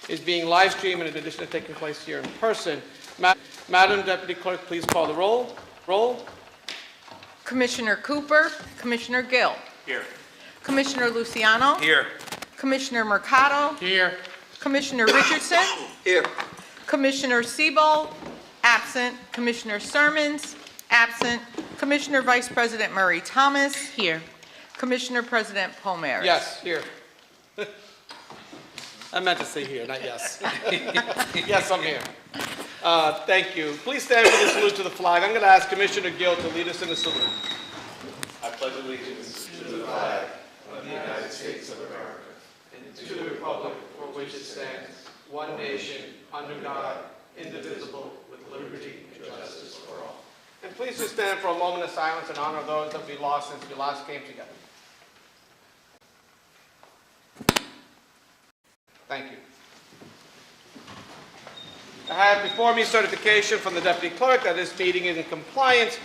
is being live streamed in addition to taking place here in person. Madam Deputy Clerk, please call the roll. Commissioner Cooper, Commissioner Gill. Here. Commissioner Luciano. Here. Commissioner Mercado. Here. Commissioner Richardson. Here. Commissioner Siebold, absent. Commissioner Sermons, absent. Commissioner Vice President Murray Thomas. Here. Commissioner President Palmares. Yes, here. I meant to say here, not yes. Yes, I'm here. Thank you. Please stand for the salute to the flag. I'm going to ask Commissioner Gill to lead us in the salute. I pledge allegiance to the flag of the United States of America And to the republic for which it stands, one nation, under God, indivisible, with liberty and justice for all. And please just stand for a moment of silence in honor of those that we lost since we last came together. Thank you. I have before me certification from the Deputy Clerk that this meeting is in compliance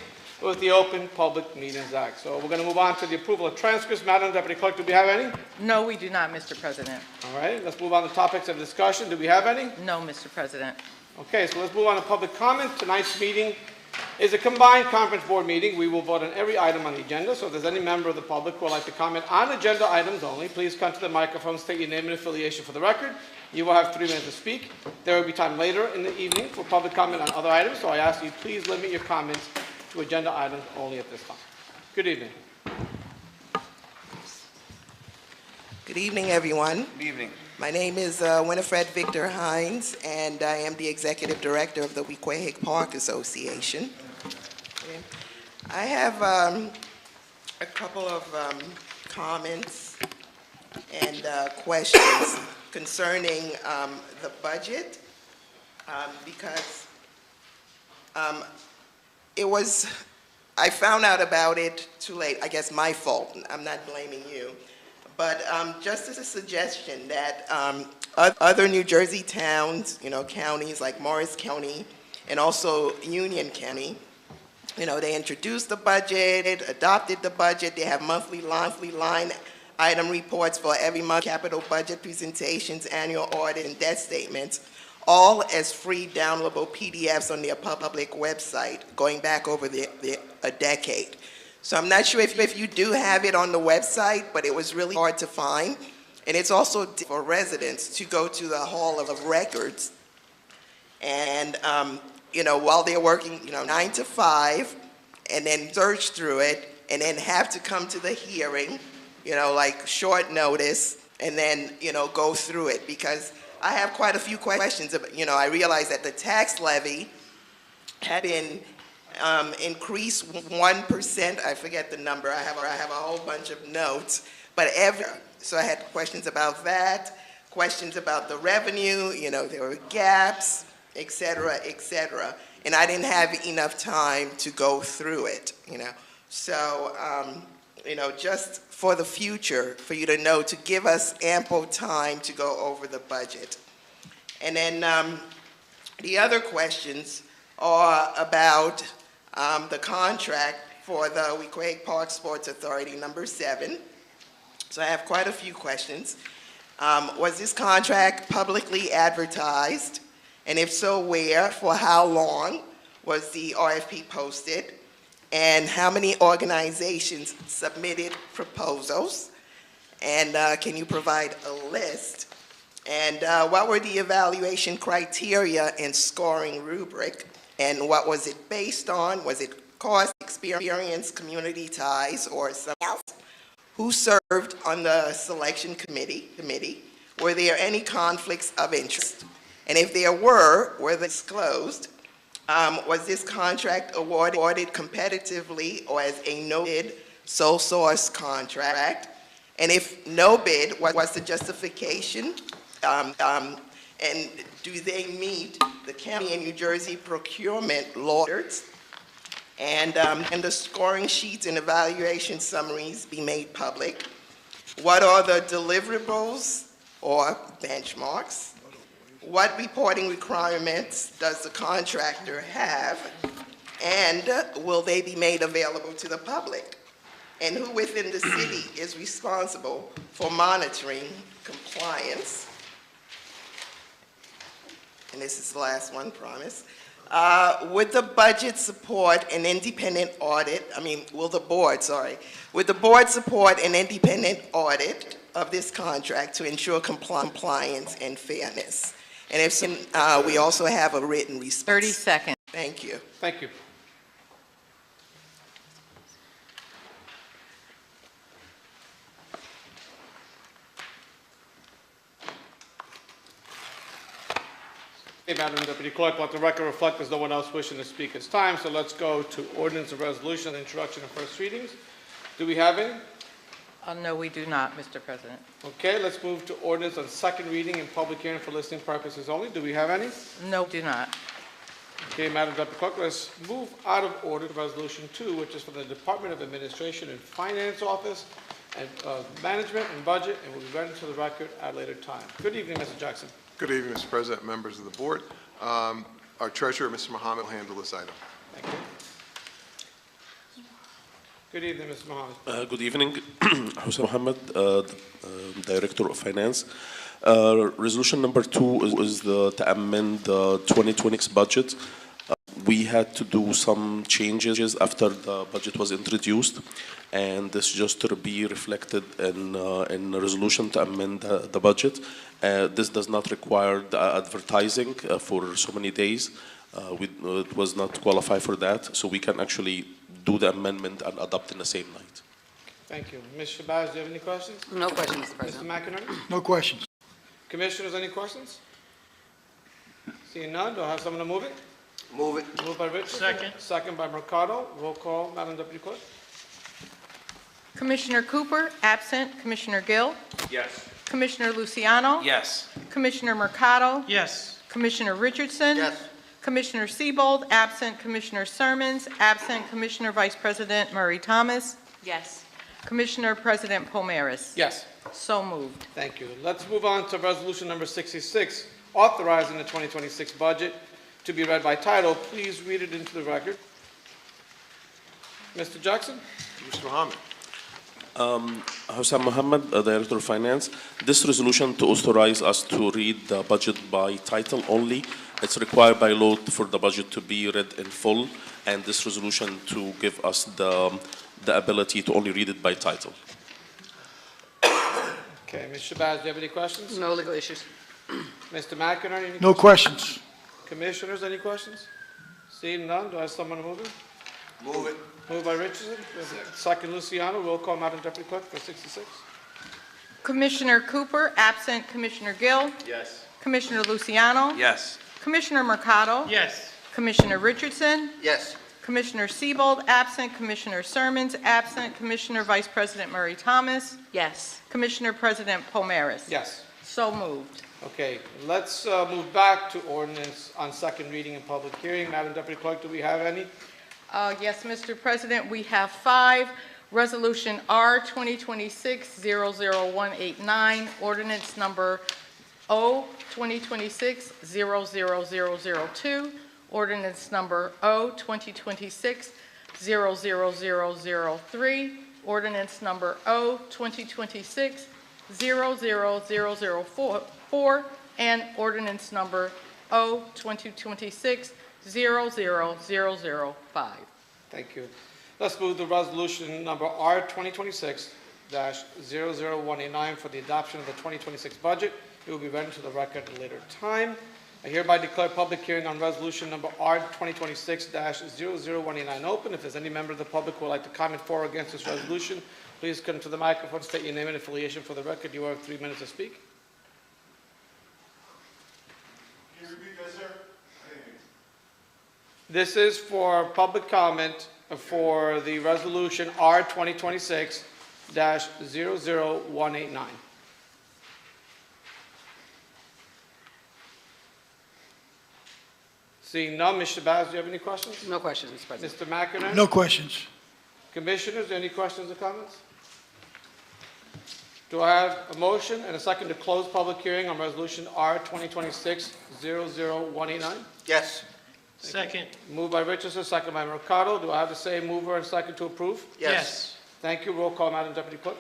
with the Open Public Meetings Act. So we're going to move on to the approval of transcripts. Madam Deputy Clerk, do we have any? No, we do not, Mr. President. All right, let's move on to topics of discussion. Do we have any? No, Mr. President. Okay, so let's move on to public comment. Tonight's meeting is a combined conference board meeting. We will vote on every item on the agenda. So if there's any member of the public who would like to comment on agenda items only, please come to the microphone, state your name and affiliation for the record. You will have 3 minutes to speak. There will be time later in the evening for public comment on other items. So I ask you, please limit your comments to agenda items only at this time. Good evening. Good evening, everyone. Good evening. My name is Winifred Victor Hines, and I am the Executive Director of the Wequahic Park Association. Okay. I have a couple of comments and questions concerning the budget, because I found out about it too late. I guess my fault. I'm not blaming you. But just as a suggestion that other New Jersey towns, counties like Morris County and also Union County, they introduced the budget, adopted the budget. They have monthly line item reports for every month, capital budget presentations, annual audit, and debt statements, all as free downloadable PDFs on their public website going back over a decade. So I'm not sure if you do have it on the website, but it was really hard to find. And it's also for residents to go to the Hall of Records and, while they're working, 9 to 5, and then search through it, and then have to come to the hearing, like short notice, and then, go through it. Because I have quite a few questions. I realized that the tax levy had been increased 1%. I forget the number. I have a whole bunch of notes, but so I had questions about that, questions about the revenue. There were gaps, et cetera, and I didn't have enough time to go through it. So just for the future, for you to know, to give us ample time to go over the budget. And then the other questions are about the contract for the Wequahic Park Sports Authority, number 7. So I have quite a few questions. Was this contract publicly advertised? And if so, where? For how long was the RFP posted? And how many organizations submitted proposals? And can you provide a list? And what were the evaluation criteria and scoring rubric? And what was it based on? Was it cost, experience, community ties, or something else? Who served on the selection committee? Were there any conflicts of interest? And if there were they disclosed? Was this contract awarded competitively or as a no-bid sole source contract? And if no bid, what was the justification? And do they meet the county and New Jersey procurement law standards? And the scoring sheets and evaluation summaries be made public? What are the deliverables or benchmarks? What reporting requirements does the contractor have? And will they be made available to the public? And who within the city is responsible for monitoring compliance? and this is the last one, promise. Would the budget support an independent audit, will the board support an independent audit of this contract to ensure compliance and fairness? And if so, we also have a written response. 30 seconds. Thank you. Thank you. Okay, Madam Deputy Clerk, let the record reflect there's no one else wishing to speak this time, so let's go to ordinance and resolution, introduction and first readings. Do we have any? No, we do not, Mr. President. Okay, let's move to ordinance on second reading and public hearing for listening purposes only. Do we have any? No, do not. Okay, Madam Deputy Clerk, let's move out of order to Resolution 2, which is for the Department of Administration and Finance Office and Management and Budget, and will be read into the record at a later time. Good evening, Mr. Jackson. Good evening, Mr. President, members of the board. Our treasurer, Mr. Mohammed, will handle this item. Thank you. Good evening, Mr. Mohammed. Good evening. Hussein Mohammed, Director of Finance. Resolution number 2 is to amend the 2026 budget. We had to do some changes after the budget was introduced, and this just to be reflected in a resolution to amend the budget. This does not require the advertising for so many days. It was not qualified for that, so we can actually do the amendment and adopt in the same night. Thank you. Ms. Shabazz, do you have any questions? No questions, Mr. Mr. President. McInerney? No questions. Commissioners, any questions? Seeing none, do I have someone to move it? Move it. Moved by Richardson. Second. Second by Mercado. Roll call, Madam Deputy Clerk. Commissioner Cooper, absent. Commissioner Gill? Yes. Commissioner Luciano? Yes. Commissioner Mercado? Yes. Commissioner Richardson? Yes. Commissioner Siebold, absent. Commissioner Sermons, absent. Commissioner Vice President Murray Thomas? Yes. Commissioner President Pomeris? Yes. So moved. Thank you. Let's move on to resolution number 66, authorizing the 2026 budget to be read by title. Please read it into the record. Mr. Jackson? Mr. Mohammed. Hussein Mohammed, Director of Finance. This resolution to authorize us to read the budget by title only. It's required by law for the budget to be read in full, and this resolution to give us the ability to only read it by title. Okay, Ms. Shabazz, do you have any questions? No legal issues. Mr. McInerney, any No questions. Commissioners, any questions? Seeing none, do I have someone to move it? Move it. Moved by Richardson. Second, Luciano. Roll call, Madam Deputy Clerk, for 66. Commissioner Cooper, absent. Commissioner Gill? Yes. Commissioner Luciano? Yes. Commissioner Mercado? Yes. Commissioner Richardson? Yes. Commissioner Siebold, absent. Commissioner Sermons, absent. Commissioner Vice President Murray Thomas? Yes. Commissioner President Pomeris? Yes. So moved. Okay, let's move back to ordinance on second reading and public hearing. Madam Deputy Clerk, do we have any? Yes, Mr. President, we have 5. Resolution R 2026-00189, ordinance number O 2026-00002, ordinance number O 2026-00003, ordinance number O 2026-00004, and ordinance number O 2026-00005. Thank you. Let's move to resolution number R 2026-00189 for the adoption of the 2026 budget. It will be read into the record at a later time. I hereby declare public hearing on resolution number R 2026-00189 open. If there's any member of the public who would like to comment for or against this resolution, please come to the microphone, state your name and affiliation for the record. You have 3 minutes to speak. Can you repeat that, sir? This is for public comment for the resolution R 2026-00189. Seeing none, Ms. Shabazz, do you have any questions? No questions, Mr. President. Mr. McInerney? No questions. Commissioners, any questions or comments? Do I have a motion and a second to close public hearing on resolution R 2026-00189? Yes. Second. Moved by Richardson, second by Mercado. Do I have the same mover and second to approve? Yes. Thank you. Roll call, Madam Deputy Clerk.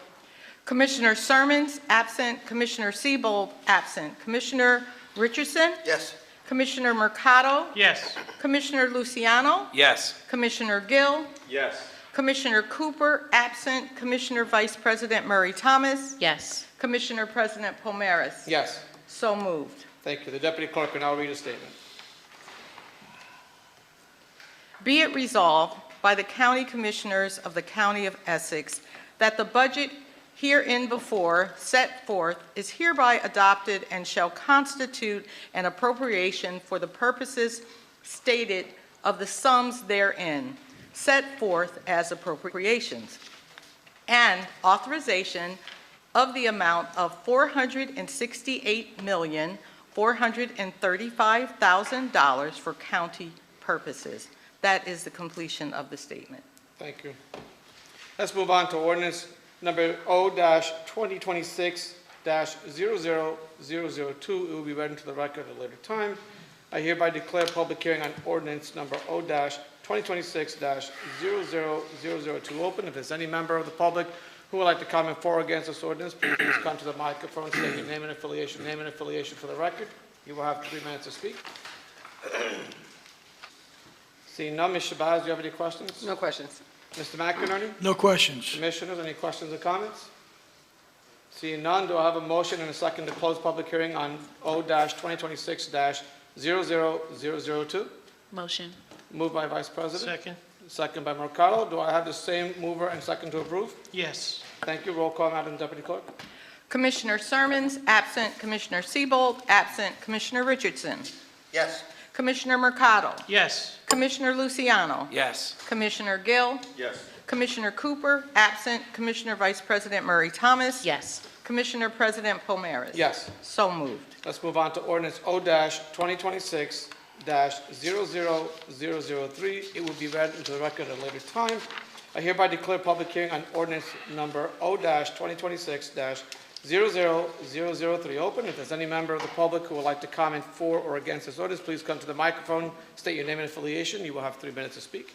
Commissioner Sermons, absent. Commissioner Siebold, absent. Commissioner Richardson? Yes. Commissioner Mercado, Yes. Commissioner Luciano, Yes. Commissioner Gill, Yes. Commissioner Cooper, absent. Commissioner Vice President Murray Thomas, Yes. Commissioner President Pomeris. Yes. So moved. Thank you. The Deputy Clerk will now read a statement. Be it resolved by the County Commissioners of the County of Essex that the budget herein before set forth is hereby adopted and shall constitute an appropriation for the purposes stated of the sums therein, set forth as appropriations, and authorization of the amount of $468,435,000 for county purposes. That is the completion of the statement. Thank you. Let's move on to ordinance number O-2026-00002. It will be read into the record at a later time. I hereby declare public hearing on ordinance number O-2026-00002 open. If there's any member of the public who would like to comment for or against this ordinance, please come to the microphone, state your name and affiliation for the record. You will have 3 minutes to speak. Seeing none, Ms. Shabazz, do you have any questions? No questions. Mr. McInerney? No questions. Commissioners, any questions or comments? Seeing none, do I have a motion and a second to close public hearing on O-2026-00002? Motion. Moved by Vice President. Second. Second by Mercado. Do I have the same mover and second to approve? Yes. Thank you. Roll call, Madam Deputy Clerk. Commissioner Sermons, absent. Commissioner Siebold, absent. Commissioner Richardson. Yes. Commissioner Mercado. Yes. Commissioner Luciano. Yes. Commissioner Gill. Yes. Commissioner Cooper, absent. Commissioner Vice President Murray Thomas. Yes. Commissioner President Pomeris. Yes. So moved. Let's move on to ordinance O-2026-00003. It will be read into the record at a later time. I hereby declare public hearing on ordinance number O-2026-00003 open. If there's any member of the public who would like to comment for or against this ordinance, please come to the microphone, state your name and affiliation. You will have 3 minutes to speak.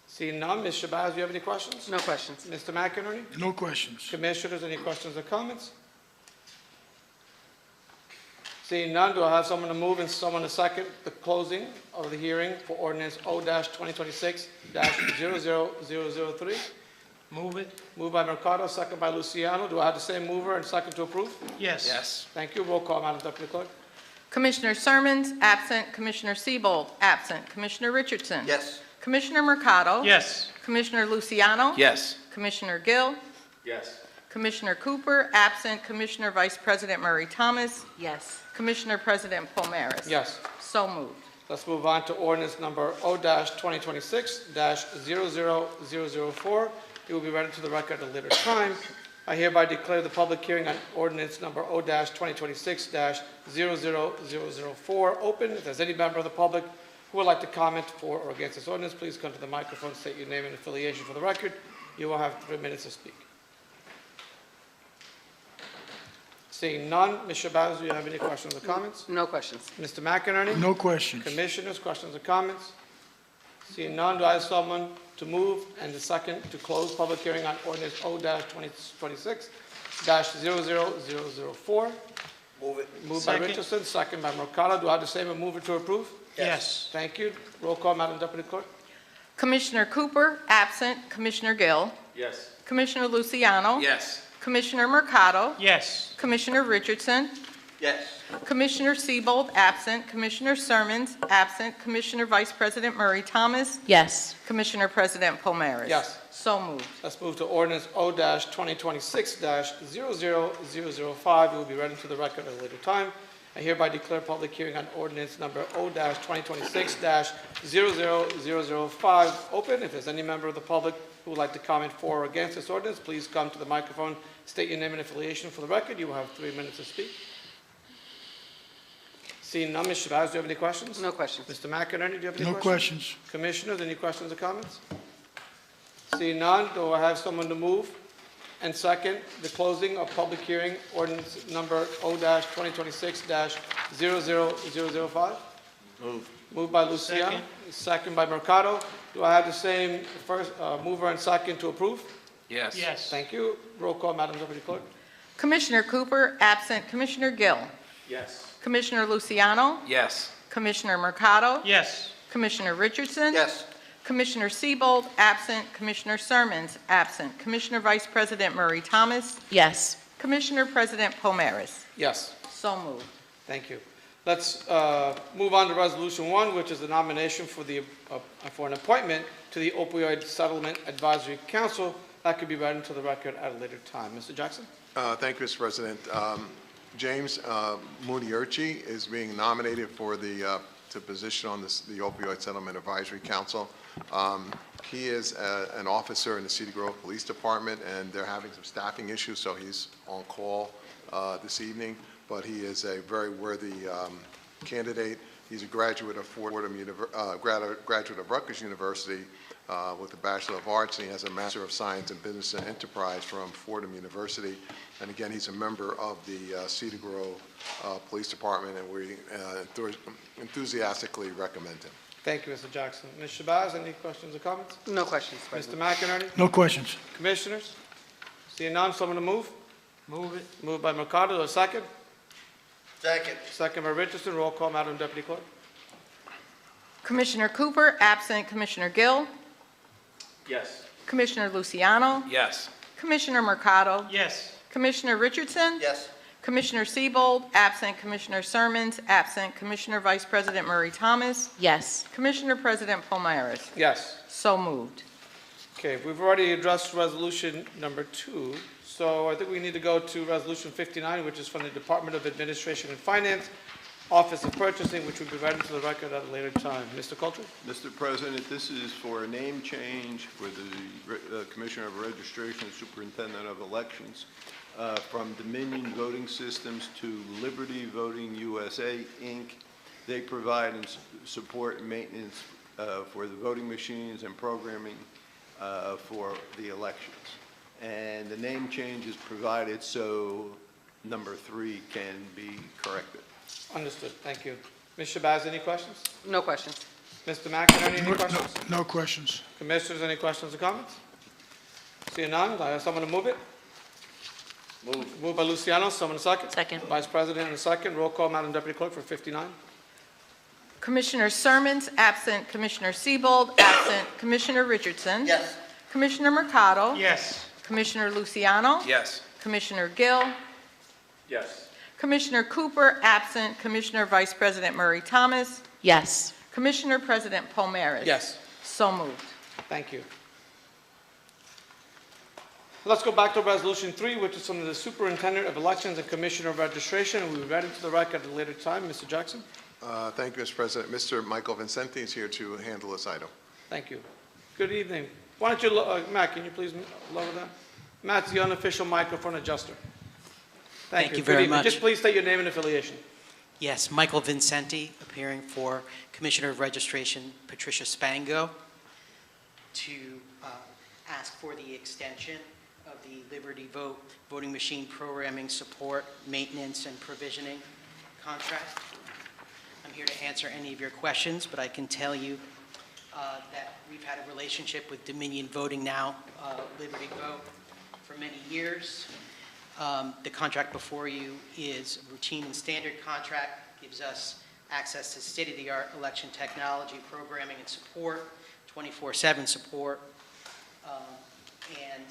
Seeing none, Ms. Shabazz, do you have any questions? No questions. Mr. McInerney? No questions. Commissioners, any questions or comments? Seeing none, do I have someone to move and someone to second the closing of the hearing for ordinance O-2026-00003? Move it. Moved by Mercado, second by Luciano. Do I have the same mover and second to approve? Yes. Yes. Thank you. Roll call, Madam Deputy Clerk. Commissioner Sermons, absent. Commissioner Siebold, absent. Commissioner Richardson. Yes. Commissioner Mercado. Yes. Commissioner Luciano. Yes. Commissioner Gill. Yes. Commissioner Cooper, absent. Commissioner Vice President Murray Thomas. Yes. Commissioner President Pomeris. Yes. So moved. Let's move on to ordinance number O-2026-00004. It will be read into the record at a later time. I hereby declare the public hearing on ordinance number O-2026-00004 open. If there's any member of the public who would like to comment for or against this ordinance, please come to the microphone, state your name and affiliation for the record. You will have 3 minutes to speak. Seeing none, Ms. Shabazz, do you have any questions or comments? No questions. Mr. McInerney? No questions. Commissioners, questions or comments? Seeing none, do I have someone to move and the second to close public hearing on ordinance O-2026-00004? Move it. Moved by Second. Richardson, second by Mercado. Do I have the same mover to approve? Yes. Thank you. Roll call, Madam Deputy Clerk. Commissioner Cooper, absent. Commissioner Gill. Yes. Commissioner Luciano. Yes. Commissioner Mercado. Yes. Commissioner Richardson. Yes. Commissioner Siebold, absent. Commissioner Sermons, absent. Commissioner Vice President Murray Thomas. Yes. Commissioner President Pomeris. Yes. So moved. Let's move to ordinance O-2026-00005. It will be read into the record at a later time. I hereby declare public hearing on ordinance number O-2026-00005 open. If there's any member of the public who would like to comment for or against this ordinance, please come to the microphone, state your name and affiliation for the record. You will have 3 minutes to speak. Seeing none, Ms. Shabazz, do you have any questions? No questions. Mr. McInerney, do you have any No questions? questions. Commissioners, any questions or comments? Seeing none, do I have someone to move and second the closing of public hearing ordinance number O-2026-00005? Moved by Luciano, Second. second by Mercado. Do I have the same first mover and second to approve? Yes. Yes. Thank you. Roll call, Madam Deputy Clerk. Commissioner Cooper, absent. Commissioner Gill. Yes. Commissioner Luciano, Yes. Commissioner Mercado, Yes. Commissioner Richardson. Yes. Commissioner Siebold, absent. Commissioner Sermons, absent. Commissioner Vice President Murray Thomas, Yes. Commissioner President Pomeris. Yes. So moved. Thank you. Let's move on to Resolution 1, which is the nomination for an appointment to the Opioid Settlement Advisory Council. That could be read into the record at a later time. Mr. Jackson? Thank you, Mr. President. James Munierchi is being nominated for the position on the Opioid Settlement Advisory Council. He is an officer in the Cedar Grove Police Department, and they're having some staffing issues, so he's on call this evening. But he is a very worthy candidate. He's a graduate of graduate of Rutgers University with a Bachelor of Arts, and he has a Master of Science in Business and Enterprise from Fordham University. And again, he's a member of the Cedar Grove Police Department, and we enthusiastically recommend him. Thank you, Mr. Jackson. Ms. Shabazz, any questions or comments? No questions, Mr. McInerney? No questions. Commissioners? Seeing none, someone to move? Move it. Moved by Mercado, a second? Second. Second by Richardson. Roll call, Madam Deputy Clerk. Commissioner Cooper, absent. Commissioner Gill, Yes. Commissioner Luciano, Yes. Commissioner Mercado, Yes. Commissioner Richardson, Yes. Commissioner Siebold, absent. Commissioner Sermons, absent. Commissioner Vice President Murray Thomas, Yes. Commissioner President Pomeris. Yes. So moved. Okay, we've already addressed resolution number 2, so I think we need to go to resolution 59, which is from the Department of Administration and Finance, Office of Purchasing, which will be read into the record at a later time. Mr. Coulter? Mr. President, this is for a name change for the Commissioner of Registration and Superintendent of Elections from Dominion Voting Systems to Liberty Voting USA, Inc. They provide and support maintenance for the voting machines and programming for the elections. And the name change is provided so number 3 can be corrected. Understood. Thank you. Ms. Shabazz, any questions? No questions. Mr. McInerney, any questions? No questions. Commissioners, any questions or comments? Seeing none, do I have someone to move it? Moved by Luciano, someone second? Second. Vice President in a second. Roll call, Madam Deputy Clerk, for 59. Commissioner Sermons, absent. Commissioner Siebold, absent. Commissioner Richardson. Yes. Commissioner Mercado. Yes. Commissioner Luciano. Yes. Commissioner Gill. Yes. Commissioner Cooper, absent. Commissioner Vice President Murray Thomas. Yes. Commissioner President Pomeris. Yes. So moved. Thank you. Let's go back to Resolution 3, which is from the Superintendent of Elections and Commissioner of Registration, and we will read into the record at a later time. Mr. Jackson? Thank you, Mr. President. Mr. Michael Vincenti is here to handle this item. Thank you. Good evening. Why don't you, Matt, can you please lower that? Matt's the unofficial microphone adjuster. Thank you Good very evening. much. Just please state your name and affiliation. Yes, Michael Vincenti, appearing for Commissioner of Registration Patricia Spango, to ask for the extension of the Liberty Vote voting machine programming support, maintenance, and provisioning contract. I'm here to answer any of your questions, but I can tell you that we've had a relationship with Dominion Voting now, Liberty Vote, for many years. The contract before you is a routine and standard contract, gives us access to state-of-the-art election technology, programming and support, 24/7 support, and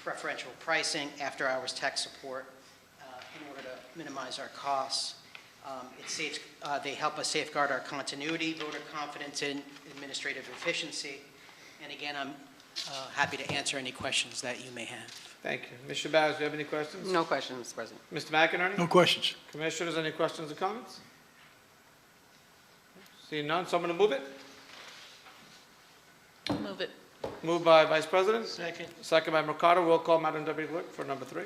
preferential pricing, after-hours tech support in order to minimize our costs. They help us safeguard our continuity, voter confidence, and administrative efficiency. And again, I'm happy to answer any questions that you may have. Thank you. Ms. Shabazz, do you have any questions? No questions, Mr. President. Mr. McInerney? No questions. Commissioners, any questions or comments? Seeing none, someone to move it? Move it. Moved by Vice President. Second. Second by Mercado. Roll call, Madam Deputy Clerk, for number 3.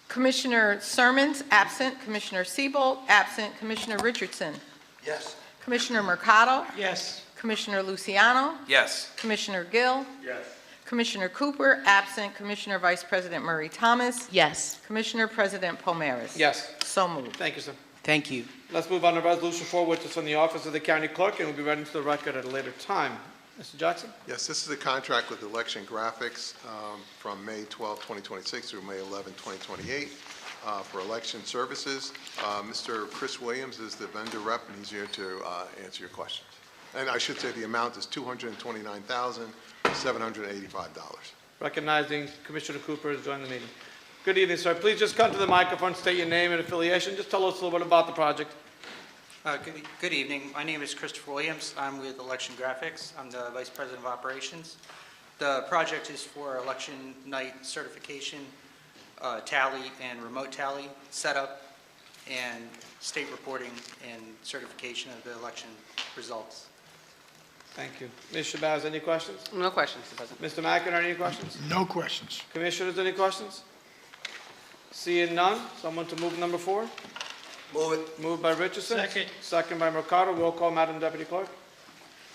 Commissioner Sermons, absent. Commissioner Siebold, absent. Commissioner Richardson. Yes. Commissioner Mercado. Yes. Commissioner Luciano. Yes. Commissioner Gill. Yes. Commissioner Cooper, absent. Commissioner Vice President Murray Thomas. Yes. Commissioner President Pomeris. Yes. So moved. Thank you, sir. Thank you. Let's move on to Resolution 4, which is from the Office of the County Clerk, and will be read into the record at a later time. Mr. Jackson? Yes, this is a contract with Election Graphics from May 12, 2026 through May 11, 2028. for election services. Mr. Chris Williams is the vendor rep, and he's here to answer your questions. And I should say the amount is $229,785. Recognizing Commissioner Cooper has joined the meeting. Good evening, sir. Please just come to the microphone, state your name and affiliation. Just tell us a little bit about the project. Good evening. My name is Christopher Williams. I'm with Election Graphics. I'm the Vice President of Operations. The project is for election night certification, tally and remote tally setup, and state reporting and certification of the election results. Thank you. Ms. Shabazz, any questions? No questions, Mr. President. Mr. McInerney, any questions? No questions. Commissioners, any questions? Seeing none, someone to move number 4? Move it. Moved by Richardson. Second. Second by Mercado. Roll call, Madam Deputy Clerk.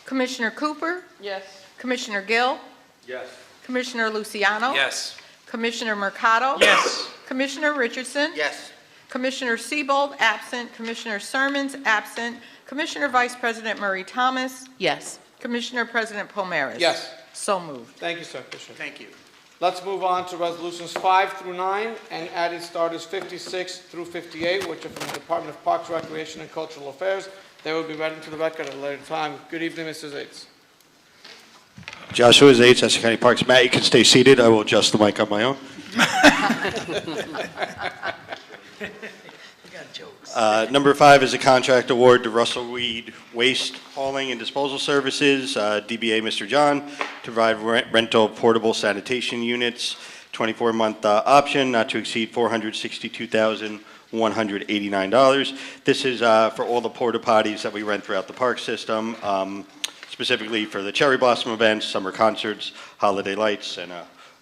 Commissioner Cooper? Yes. Commissioner Gill? Yes. Commissioner Luciano? Yes. Commissioner Mercado? Yes. Commissioner Richardson? Yes. Commissioner Siebold, absent. Commissioner Sermons, absent. Commissioner Vice President Murray Thomas? Yes. Commissioner President Pomeroy? Yes. So moved. Thank you, sir. Appreciate it. Thank you. Let's move on to resolutions 5 through 9 and added starters 56 through 58, which are from the Department of Parks, Recreation, and Cultural Affairs. They will be read into the record at a later time. Good evening, Mr. Zates. Joshua Zates, Essex County Parks. Matt, you can stay seated. I will adjust the mic on my own. Number 5 is a contract award to Russell Weed Waste Hauling and Disposal Services, DBA Mr. John, to provide rental portable sanitation units, 24-month option, not to exceed $462,189. This is for all the porta potties that we rent throughout the park system, specifically for the cherry blossom events, summer concerts, holiday lights, and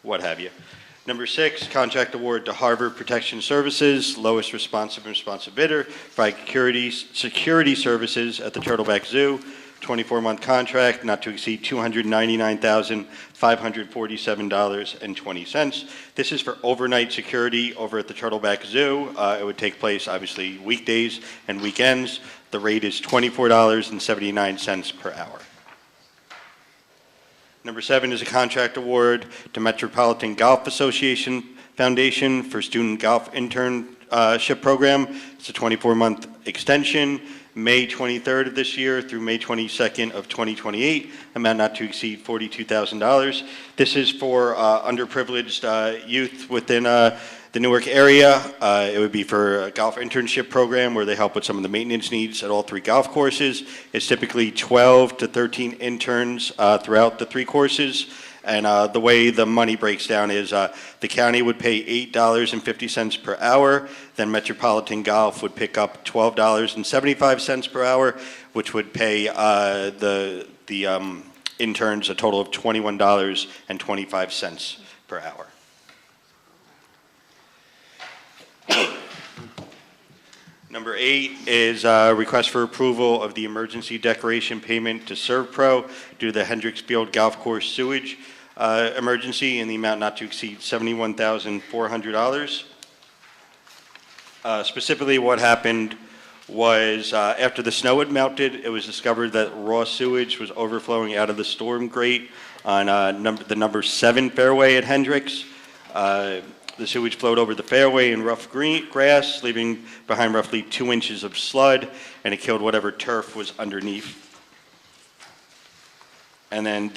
what have you. Number 6, contract award to Harbor Protection Services, lowest responsive bidder, provide security services at the Turtleback Zoo, 24-month contract, not to exceed $299,547.20. This is for overnight security over at the Turtleback Zoo. It would take place, obviously, weekdays and weekends. The rate is $24.79 per hour. Number 7 is a contract award to Metropolitan Golf Association Foundation for Student Golf Internship Program. It's a 24-month extension, May 23rd of this year through May 22nd of 2028, amount not to exceed $42,000. This is for underprivileged youth within the Newark area. It would be for a golf internship program where they help with some of the maintenance needs at all 3 golf courses. It's typically 12 to 13 interns throughout the 3 courses. And the way the money breaks down is the county would pay $8.50 per hour, then Metropolitan Golf would pick up $12.75 per hour, which would pay the interns a total of $21.25 per hour. Number 8 is a request for approval of the emergency declaration payment to ServPro due to the Hendricks Field Golf Course sewage emergency in the amount not to exceed $71,400. Specifically, what happened was after the snow had melted, it was discovered that raw sewage was overflowing out of the storm grate on the number 7 fairway at Hendricks. The sewage flowed over the fairway in rough grass, leaving behind roughly 2 inches of slud, and it killed whatever turf was underneath. And then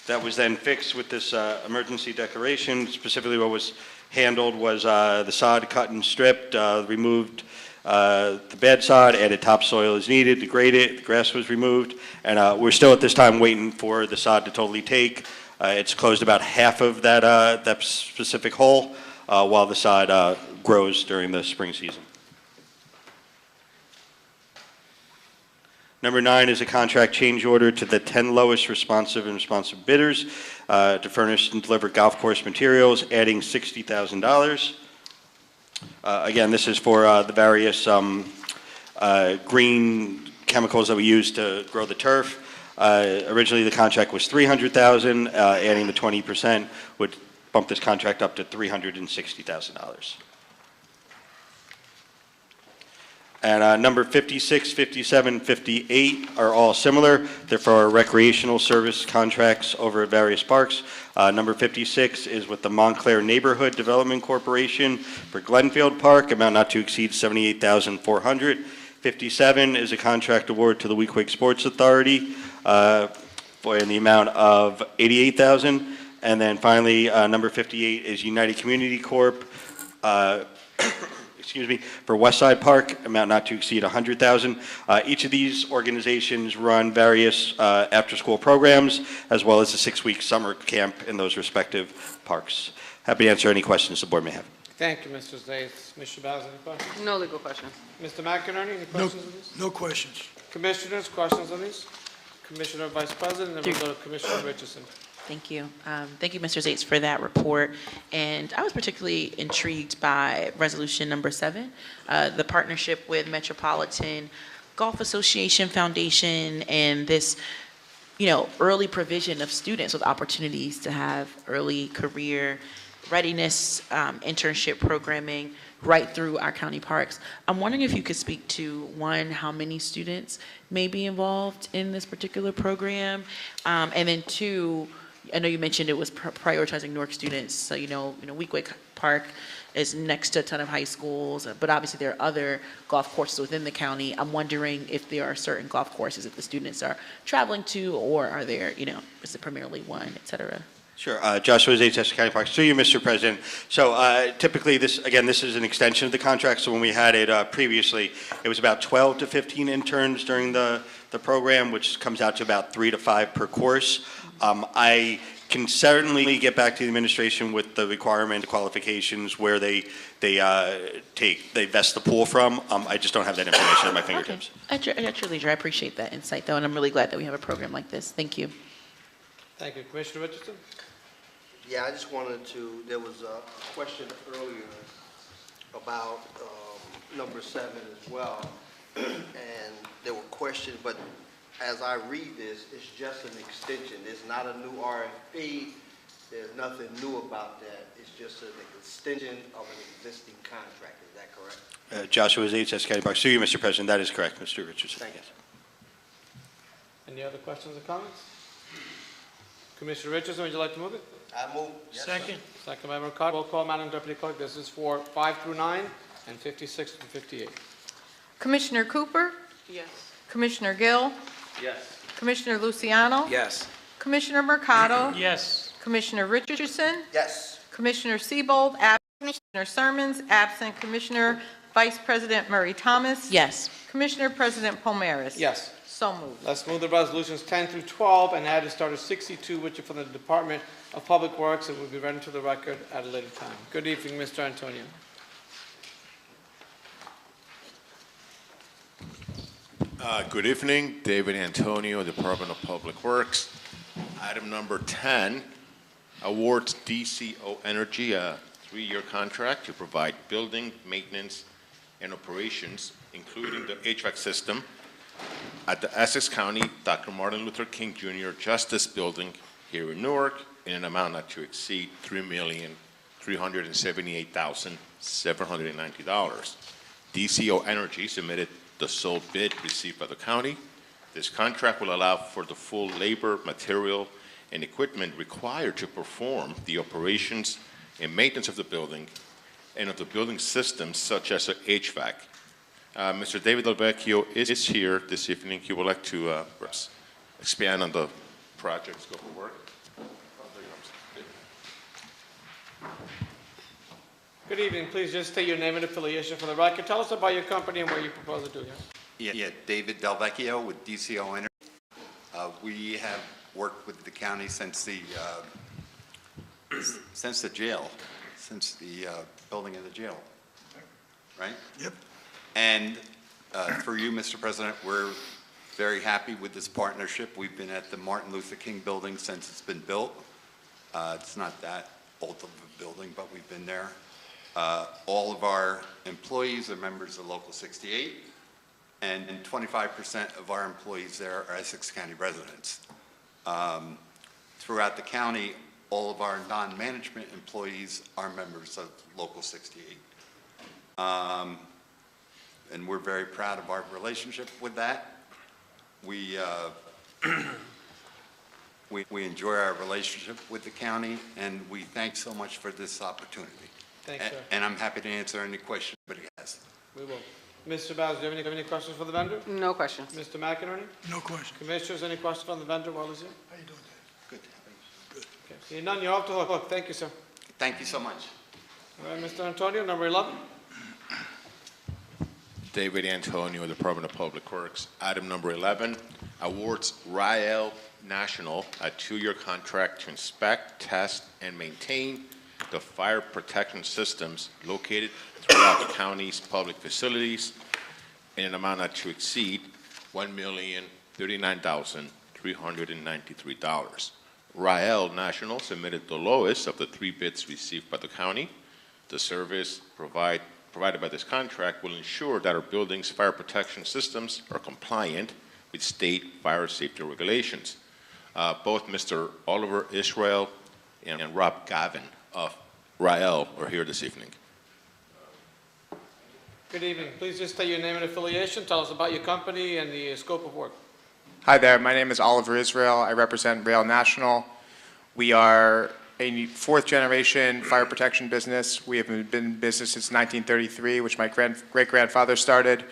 that was then fixed with this emergency declaration. Specifically, what was handled was the sod cut and stripped, removed the bad sod, added topsoil as needed to grade it. The grass was removed, and we're still at this time waiting for the sod to totally take. It's closed about half of that specific hole while the sod grows during the spring season. Number 9 is a contract change order to the 10 lowest responsive bidders to furnish and deliver golf course materials, adding $60,000. Again, this is for the various green chemicals that we use to grow the turf. Originally, the contract was $300,000. Adding the 20% would bump this contract up to $360,000. And number 56, 57, 58 are all similar. They're for our recreational service contracts over at various parks. Number 56 is with the Montclair Neighborhood Development Corporation for Glenfield Park, amount not to exceed $78,400. 57 is a contract award to the Weequahic Sports Authority in the amount of $88,000. And then finally, number 58 is United Community Corp. Excuse me, for Westside Park, amount not to exceed $100,000. Each of these organizations run various after-school programs, as well as a 6-week summer camp in those respective parks. Happy to answer any questions the board may have. Thank you, Mr. Zates. Mr. Shabazz, any questions? No legal questions. Mr. McInerney, any No, questions on these? no questions. Commissioners, questions on these? Commissioner Vice President, then we'll go to Commissioner Richardson. Thank you. Thank you, Mr. Zates, for that report. And I was particularly intrigued by resolution number 7, the partnership with Metropolitan Golf Association Foundation and this, early provision of students with opportunities to have early career readiness, internship programming right through our county parks. I'm wondering if you could speak to, one, how many students may be involved in this particular program, and then two, I know you mentioned it was prioritizing Newark students, so Weequahic Park is next to a ton of high schools, but obviously there are other golf courses within the county. I'm wondering if there are certain golf courses that the students are traveling to, or are there, is it primarily one, et cetera? Sure. Joshua Zates, Essex County Parks. Through you, Mr. President. So typically this is an extension of the contract. So when we had it previously, it was about 12 to 15 interns during the program, which comes out to about 3 to 5 per course. I can certainly get back to the administration with the requirement qualifications where they vest the pool from. I just don't have that information at my fingertips. Okay. At your leisure, I appreciate that insight, though, and I'm really glad that we have a program like this. Thank you. Thank you. Commissioner Richardson? Yeah, I just wanted to, there was a question earlier about number 7 as well, and there were questions, but as I read this, it's just an extension. It's not a new RFP. There's nothing new about that. It's just an extension of an existing contract. Is that correct? Joshua Zates, Essex County Parks. Through you, Mr. President. That is correct, Mr. Richardson. Thank you. Yes. Any other questions or comments? Commissioner Richardson, would you like to move it? I move. Yes, Second. Second by Mercado. Roll call, Madam Deputy Clerk. This is for 5 through 9 and 56 to 58. Commissioner Cooper? Yes. Commissioner Gill? Yes. Commissioner Luciano? Yes. Commissioner Mercado? Yes. Commissioner Richardson? Yes. Commissioner Siebold, absent. Commissioner Sermons, absent. Commissioner Vice President Murray Thomas? Yes. Commissioner President Pomeris? Yes. So moved. Let's move the resolutions 10 through 12 and add a start of 62, which are from the Department of Public Works and will be read into the record at a later time. Good evening, Mr. Antonio. Good evening, David Antonio, Department of Public Works. Item number 10 awards DCO Energy a 3-year contract to provide building maintenance and operations, including the HVAC system at the Essex County Dr. Martin Luther King Jr. Justice Building here in Newark in an amount not to exceed $3,378,790. DCO Energy submitted the sole bid received by the county. This contract will allow for the full labor, material, and equipment required to perform the operations and maintenance of the building and of the building systems such as HVAC. Mr. David Delvecchio is here this evening. He would like to expand on the project scope of work. Good evening. Please just state your name and affiliation for the record. Tell us about your company and where you propose to do here. Yeah, David Delvecchio with DCO Energy. We have worked with the county since the jail, since the building of the jail, right? Yep. And for you, Mr. President, we're very happy with this partnership. We've been at the Martin Luther King building since it's been built. It's not that old of a building, but we've been there. All of our employees are members of Local 68, and 25% of our employees there are Essex County residents. Throughout the county, all of our non-management employees are members of Local 68. and we're very proud of our relationship with that. We enjoy our relationship with the county, and we thank so much for this opportunity. Thanks, sir. And I'm happy to answer any question anybody has. We will. Mr. Bowers, do you have any questions for the vendor? No questions. Mr. McInerney? No question. Commissioners, any questions from the vendor while he's here? How you doing, Dave? Good. Okay. Seeing none, you're off the hook. Thank you, sir. Thank you so much. All right, Mr. Antonio, number 11. David Antonio, Department of Public Works. Item number 11, awards Rael National a 2-year contract to inspect, test, and maintain the fire protection systems located throughout the county's public facilities in an amount not to exceed $1,039,393. Rael National submitted the lowest of the 3 bids received by the county. The service provided by this contract will ensure that our buildings' fire protection systems are compliant with state fire safety regulations. Both Mr. Oliver Israel and Rob Gavin of Rael are here this evening. Good evening. Please just state your name and affiliation. Tell us about your company and the scope of work. Hi there, my name is Oliver Israel. I represent Rail National. We are a 4th-generation fire protection business. We have been in business since 1933, which my great-grandfather started.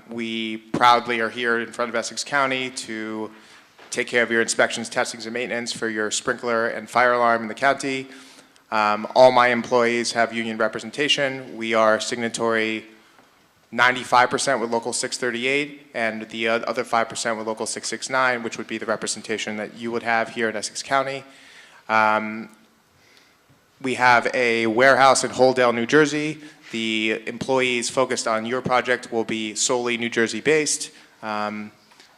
We proudly are here in front of Essex County to take care of your inspections, testings, and maintenance for your sprinkler and fire alarm in the county. All my employees have union representation. We are signatory 95% with Local 638 and the other 5% with Local 669, which would be the representation that you would have here in Essex County. We have a warehouse in Holdale, New Jersey. The employees focused on your project will be solely New Jersey-based.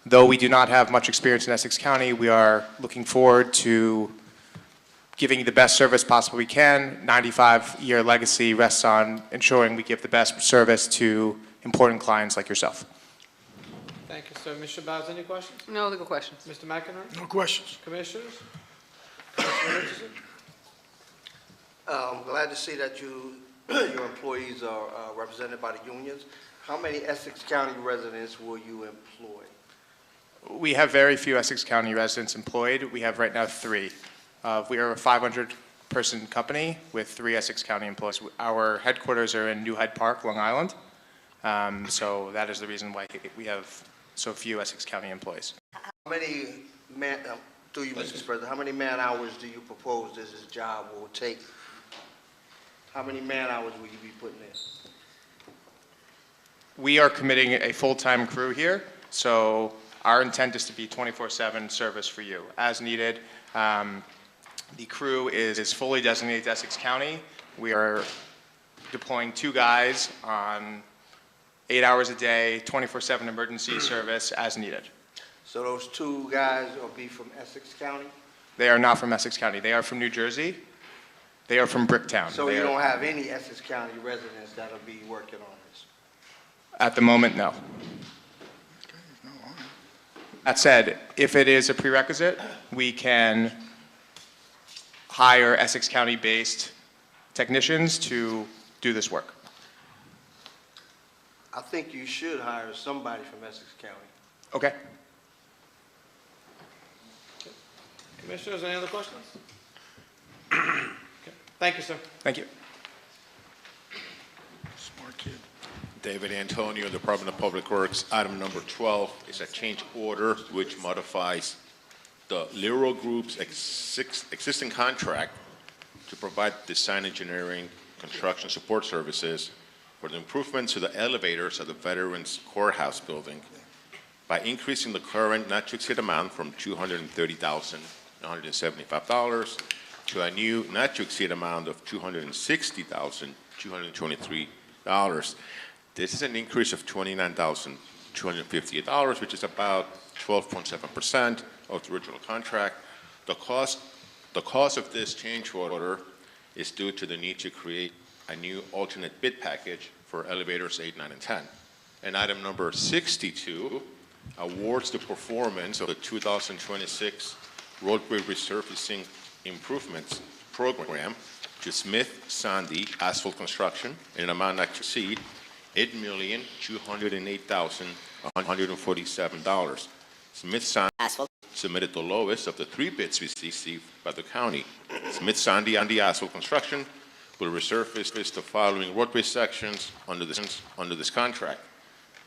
Though we do not have much experience in Essex County, we are looking forward to giving you the best service possible we can. 95-year legacy rests on ensuring we give the best service to important clients like yourself. Thank you, sir. Mr. Bowers, any questions? No legal questions. Mr. McInerney? No questions. Commissioners? Commissioner Richardson? I'm glad to see that your employees are represented by the unions. How many Essex County residents will you employ? We have very few Essex County residents employed. We have right now 3. We are a 500-person company with 3 Essex County employees. Our headquarters are in New Hyde Park, Long Island. So that is the reason why we have so few Essex County employees. How many through you, Mr. President, how many man hours do you propose this job will take? How many man hours will you be putting in? We are committing a full-time crew here, so our intent is to be 24/7 service for you as needed. The crew is fully designated to Essex County. We are deploying 2 guys on 8 hours a day, 24/7 emergency service as needed. So those 2 guys will be from Essex County? They are not from Essex County. They are from New Jersey. They are from Bricktown. So you don't have any Essex County residents that'll be working on this? At the moment, no. That said, if it is a prerequisite, we can hire Essex County-based technicians to do this work. I think you should hire somebody from Essex County. Okay. Commissioners, any other questions? Okay. Thank you, sir. Thank you. Smart kid. David Antonio, Department of Public Works. Item number 12 is a change order which modifies the Lero Group's existing contract to provide design engineering construction support services for the improvements to the elevators of the Veterans Courthouse building by increasing the current not to exceed amount from $230,975 to a new not to exceed amount of $260,223. This is an increase of $29,258, which is about 12.7% of the original contract. The cost of this change order is due to the need to create a new alternate bid package for elevators 8, 9, and 10. And item number 62 awards the performance of the 2026 roadway resurfacing improvements program to Smith Sandy Asphalt Construction in an amount not to exceed $8,208,147. Smith-Sandy Asphalt submitted the lowest of the 3 bids received by the county. Smith-Sandy Asphalt Construction will resurface the following roadway sections under this contract: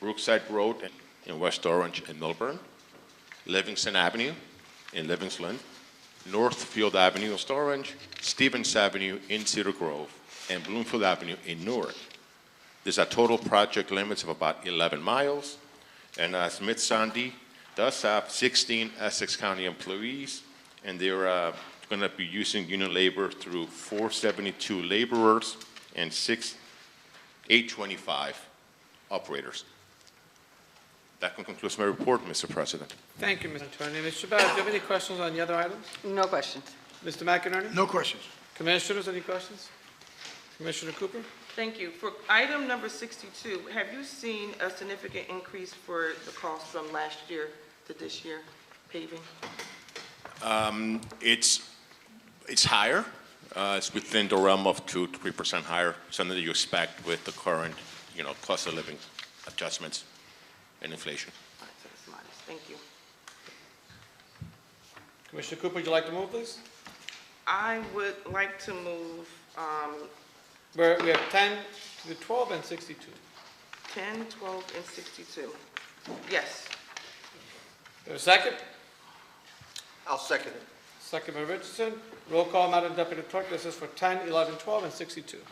Brookside Road in West Orange and Milburn, Livingston Avenue in Livingston, Northfield Avenue in West Orange, Stevens Avenue in Cedar Grove, and Bloomfield Avenue in Newark. There's a total project limits of about 11 miles, and Smith-Sandy does have 16 Essex County employees, and they're going to be using union labor through 472 laborers and 825 operators. That concludes my report, Mr. President. Thank you, Mr. Attorney. Mr. Shabazz, do you have any questions on the other items? No questions. Mr. McInerney? No questions. Commissioners, any questions? Commissioner Cooper? Thank you. For item number 62, have you seen a significant increase for the cost from last year to this year paving? It's higher. It's within the realm of 2 to 3% higher, something that you expect with the current, cost of living adjustments and inflation. All right, so it's modest. Thank you. Commissioner Cooper, would you like to move, please? I would like to move We have 10 to 12 and 62. 10, 12, and 62. Yes. There a second? I'll second it. Second by Richardson. Roll call, Madam Deputy Clerk. This is for 10, 11, 12, and 62.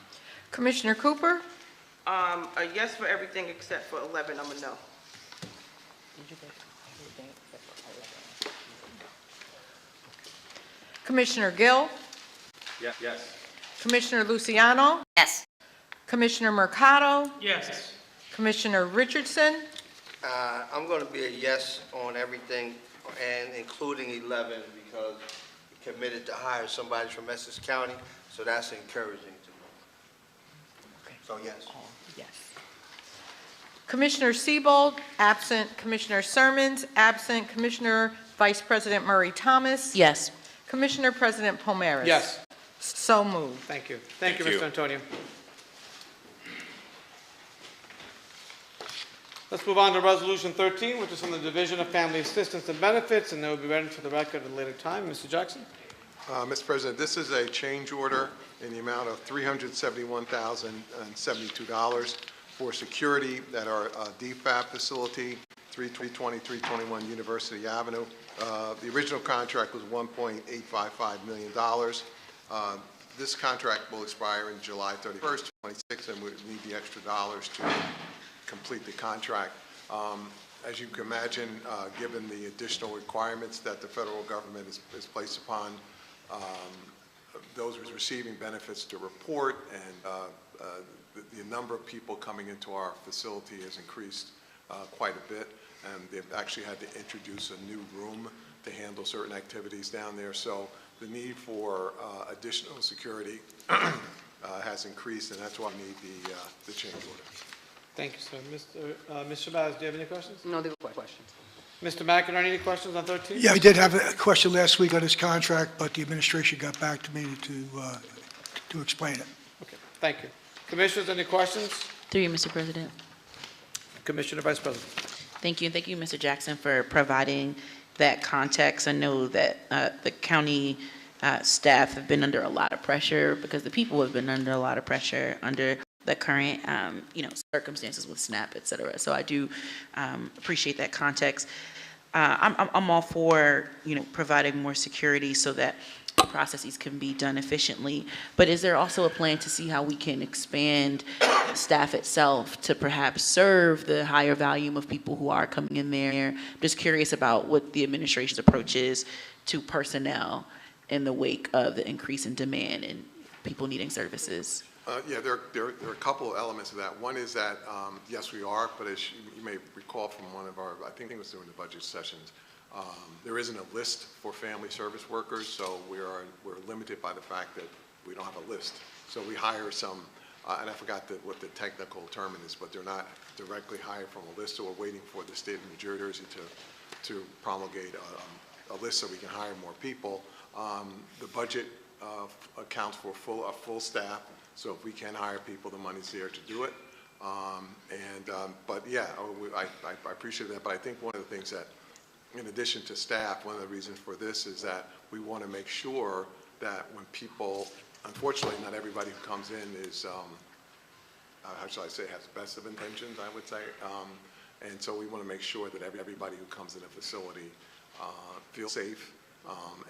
Commissioner Cooper? A yes for everything except for 11. I'm a no. Commissioner Gill? Yes. Commissioner Luciano? Yes. Commissioner Mercado? Yes. Commissioner Richardson? I'm going to be a yes on everything, and including 11, because we committed to hire somebody from Essex County, so that's encouraging to me. So yes. Yes. Commissioner Siebold, absent. Commissioner Sermons, absent. Commissioner Vice President Murray Thomas? Yes. Commissioner President Pomeroy? Yes. So moved. Thank you. Thank you, Thank you. Mr. Antonio. Let's move on to Resolution 13, which is from the Division of Family Assistance and Benefits, and they will be read for the record at a later time. Mr. Jackson? Mr. President, this is a change order in the amount of $371,072 for security at our DFAB facility, 320, 321 University Avenue. The original contract was $1.855 million. This contract will expire in July 31st, 26, and we need the extra dollars to complete the contract. As you can imagine, given the additional requirements that the federal government is placed upon those receiving benefits to report, and the number of people coming into our facility has increased quite a bit, and they've actually had to introduce a new room to handle certain activities down there. So the need for additional security has increased, and that's why we need the change order. Thank you, sir. Mr. Shabazz, do you have any questions? No, there were questions. Mr. McInerney, any questions on 13? Yeah, I did have a question last week on this contract, but the administration got back to me to explain it. Okay, thank you. Commissioners, any questions? Through you, Mr. President. Commissioner Vice President. Thank you, and thank you, Mr. Jackson, for providing that context. I know that the county staff have been under a lot of pressure because the people have been under a lot of pressure under the current, circumstances with SNAP, et cetera. So I do appreciate that context. I'm all for, providing more security so that processes can be done efficiently. But is there also a plan to see how we can expand staff itself to perhaps serve the higher volume of people who are coming in there? Just curious about what the administration's approach is to personnel in the wake of the increase in demand and people needing services. Yeah, there are a couple of elements of that. One is that, yes, we are, but as you may recall from one of our, I think it was during the budget sessions, there isn't a list for family service workers, so we're limited by the fact that we don't have a list. So we hire some, and I forgot what the technical term is, but they're not directly hired from a list, so we're waiting for the state of New Jersey to promulgate a list so we can hire more people. The budget accounts for a full staff. So if we can hire people, the money's there to do it. But yeah, I appreciate that, but I think one of the things that, in addition to staff, one of the reasons for this is that we want to make sure that when people, unfortunately, not everybody who comes in is, how shall I say, has the best of intentions, I would say. And so we want to make sure that everybody who comes in a facility feels safe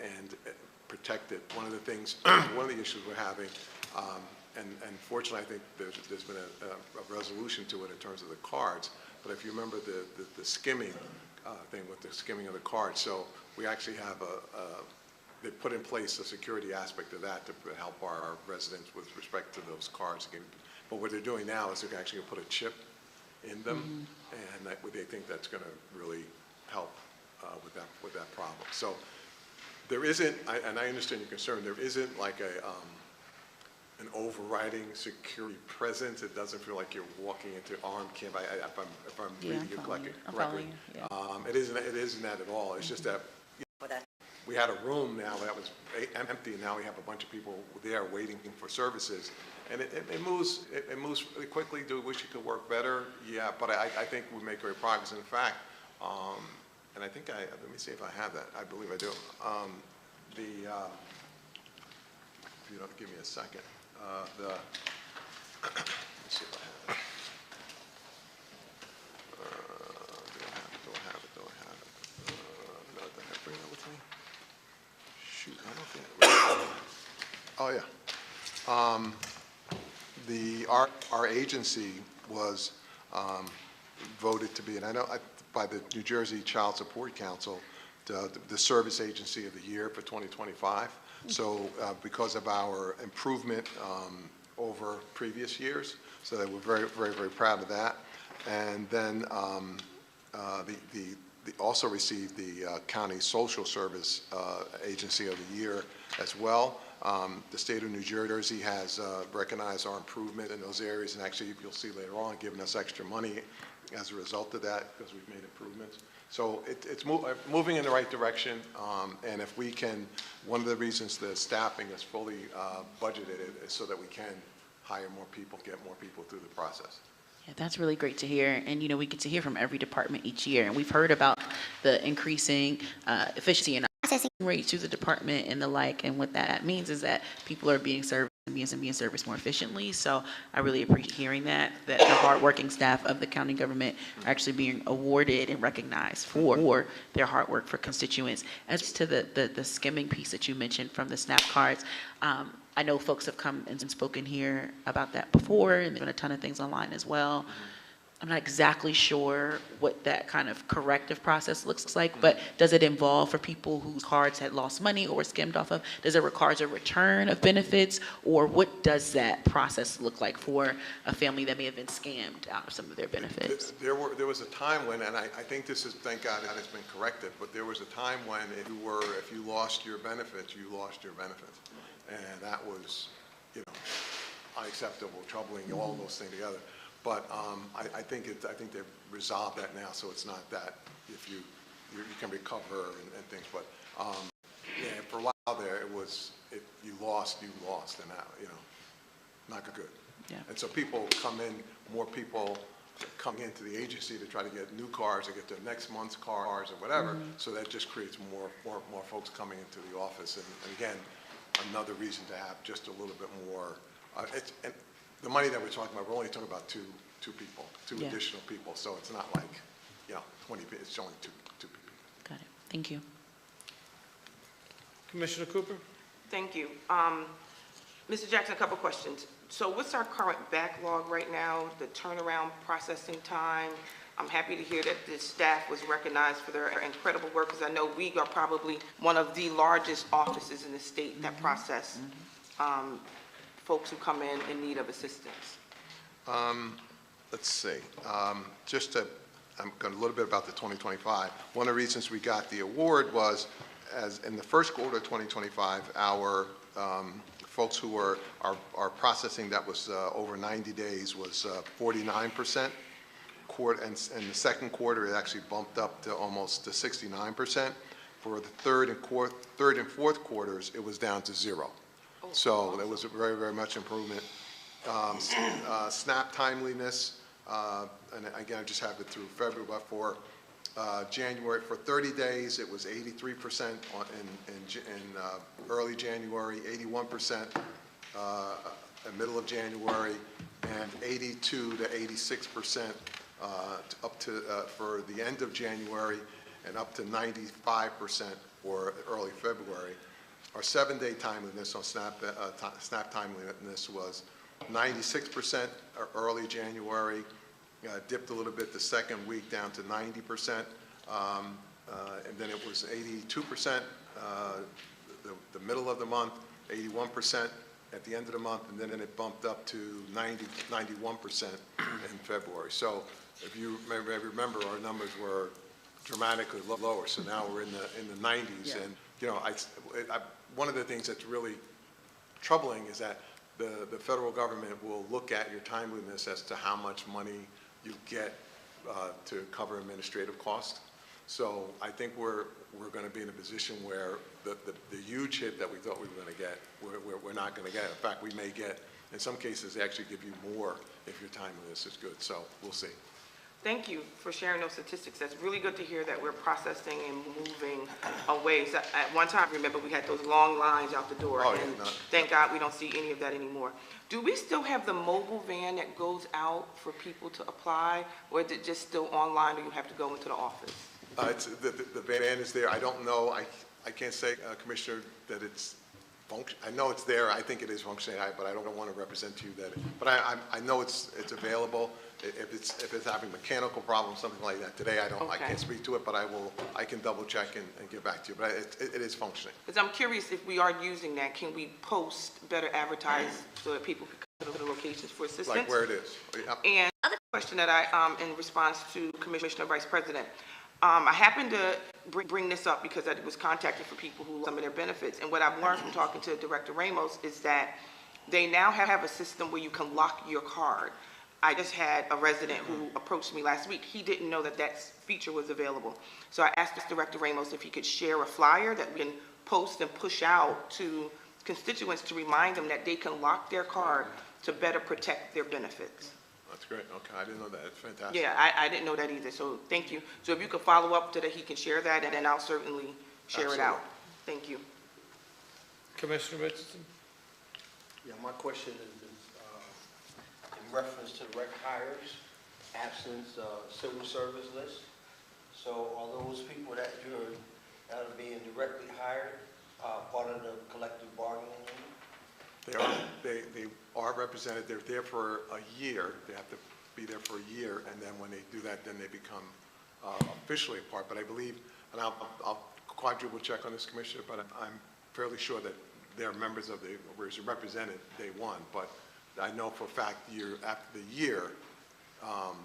and protected. One of the things, one of the issues we're having, and fortunately I think there's been a resolution to it in terms of the cards, but if you remember the skimming thing with the skimming of the cards, so we actually have they put in place a security aspect of that to help our residents with respect to those cards. But what they're doing now is they're actually going to put a chip in them, and they think that's going to really help with that problem. So there isn't, and I understand your concern, there isn't like an overriding security presence. It doesn't feel like you're walking into armed camp. If I'm reading it correctly. It isn't that at all. It's just that we had a room now that was empty, and now we have a bunch of people there waiting for services. And it moves really quickly. Do we wish it could work better? Yeah, but I think we make great progress. In fact, and I think let me see if I have that. I believe I do. If you don't give me a second. Let me see if I have it. Do I have it? No, did I bring that with me? Shoot, I don't think. Oh yeah. Our agency was voted to be, and I know by the New Jersey Child Support Council, the service agency of the year for 2025. So because of our improvement over previous years, so that we're very, very, very proud of that. And then they also received the County Social Service Agency of the Year as well. The state of New Jersey has recognized our improvement in those areas, and actually you'll see later on giving us extra money as a result of that because we've made improvements. So it's moving in the right direction, and if we can, one of the reasons the staffing is fully budgeted is so that we can hire more people, get more people through the process. Yeah, that's really great to hear. And, we get to hear from every department each year. And we've heard about the increasing efficiency and processing rates through the department and the like. And what that means is that people are being served and being serviced more efficiently. So I really appreciate hearing that the hardworking staff of the county government are actually being awarded and recognized for their hard work for constituents. As to the skimming piece that you mentioned from the SNAP cards, I know folks have come and spoken here about that before, and there's been a ton of things online as well. I'm not exactly sure what that kind of corrective process looks like, but does it involve for people whose cards had lost money or were skimmed off of, does it require a return of benefits, or what does that process look like for a family that may have been scammed out of some of their benefits? There was a time when, and I think this is, thank God that has been corrected, but there was a time when if you lost your benefits, you lost your benefits. And that was, unacceptable, troubling, all those things together. But I think they've resolved that now, so it's not that if you can recover and things. But yeah, for a while there, you lost, and that not good. Yeah. And so people come in, more people come into the agency to try to get new cars or get their next month's cars or whatever. So that just creates more folks coming into the office, and again, another reason to have just a little bit more. And the money that we're talking about, we're only talking about two people, two additional people. So it's not like 20. It's only two people. Got it. Thank you. Commissioner Cooper. Thank you. Mr. Jackson, a couple questions. So what's our current backlog right now, the turnaround processing time? I'm happy to hear that the staff was recognized for their incredible work, because I know we are probably one of the largest offices in the state that process folks who come in need of assistance. Let's see. I'm going a little bit about the 2025. One of the reasons we got the award was, as in the first quarter of 2025, our folks who were our processing that was over 90 days was 49%. And the second quarter, it actually bumped up to almost to 69%. For the third and fourth quarters, it was down to 0. So there was a very, very much improvement. SNAP timeliness, and again, I just have it through February, but for January, for 30 days, it was 83% in early January, 81% in middle of January, and 82 to 86% up to for the end of January, and up to 95% for early February. Our 7-day timeliness on SNAP timeliness was 96% early January, dipped a little bit the second week down to 90%, and then it was 82% the middle of the month, 81% at the end of the month, and then it bumped up to 91% in February. So if you remember, our numbers were dramatically lower. So now we're in the 90s, Yeah. and you know, one of the things that's really troubling is that the federal government will look at your timeliness as to how much money you get to cover administrative costs. So I think we're going to be in a position where the huge hit that we thought we were going to get, we're not going to get. In fact, we may get, in some cases, they actually give you more if your timeliness is good. So we'll see. Thank you for sharing those statistics. That's really good to hear that we're processing and moving away. So at one time, remember, we had those long lines out the door. Oh, yeah, and no. thank God we don't see any of that anymore. Do we still have the mobile van that goes out for people to apply, or is it just still online, or you have to go into the office? It's, the van is there. I don't know. I can't say, Commissioner, that it's I know it's there. I think it is functioning, but I don't want to represent to you that. But I know it's available. If it's having mechanical problems, something like that. Today, I can't speak to it, but I can double check and get back to you. But it is functioning. Because I'm curious, if we are using that, can we post better advertise so that people can come to the locations for assistance? Like where it is. Yep. And other question that in response to Commissioner Vice President, I happened to bring this up because I was contacted for people who lost some of their benefits. And what I've learned from talking to Director Ramos is that they now have a system where you can lock your card. I just had a resident who approached me last week. He didn't know that feature was available. So I asked Director Ramos if he could share a flyer that we can post and push out to constituents to remind them that they can lock their card to better protect their benefits. That's great. Okay, I didn't know that. It's fantastic. Yeah, I didn't know that either, so thank you. So if you could follow up so that he can share that, and then I'll certainly share it out. Thank you. Commissioner Richardson? Yeah, my question is in reference to direct hires, absence, civil service list. So are those people that are being directly hired part of the collective bargaining unit? They are represented. They're there for a year. They have to be there for a year, and then when they do that, then they become officially a part. But I believe, and I'll quadruple check on this, Commissioner, but I'm fairly sure that they're members of were represented day one. But I know for a fact after the year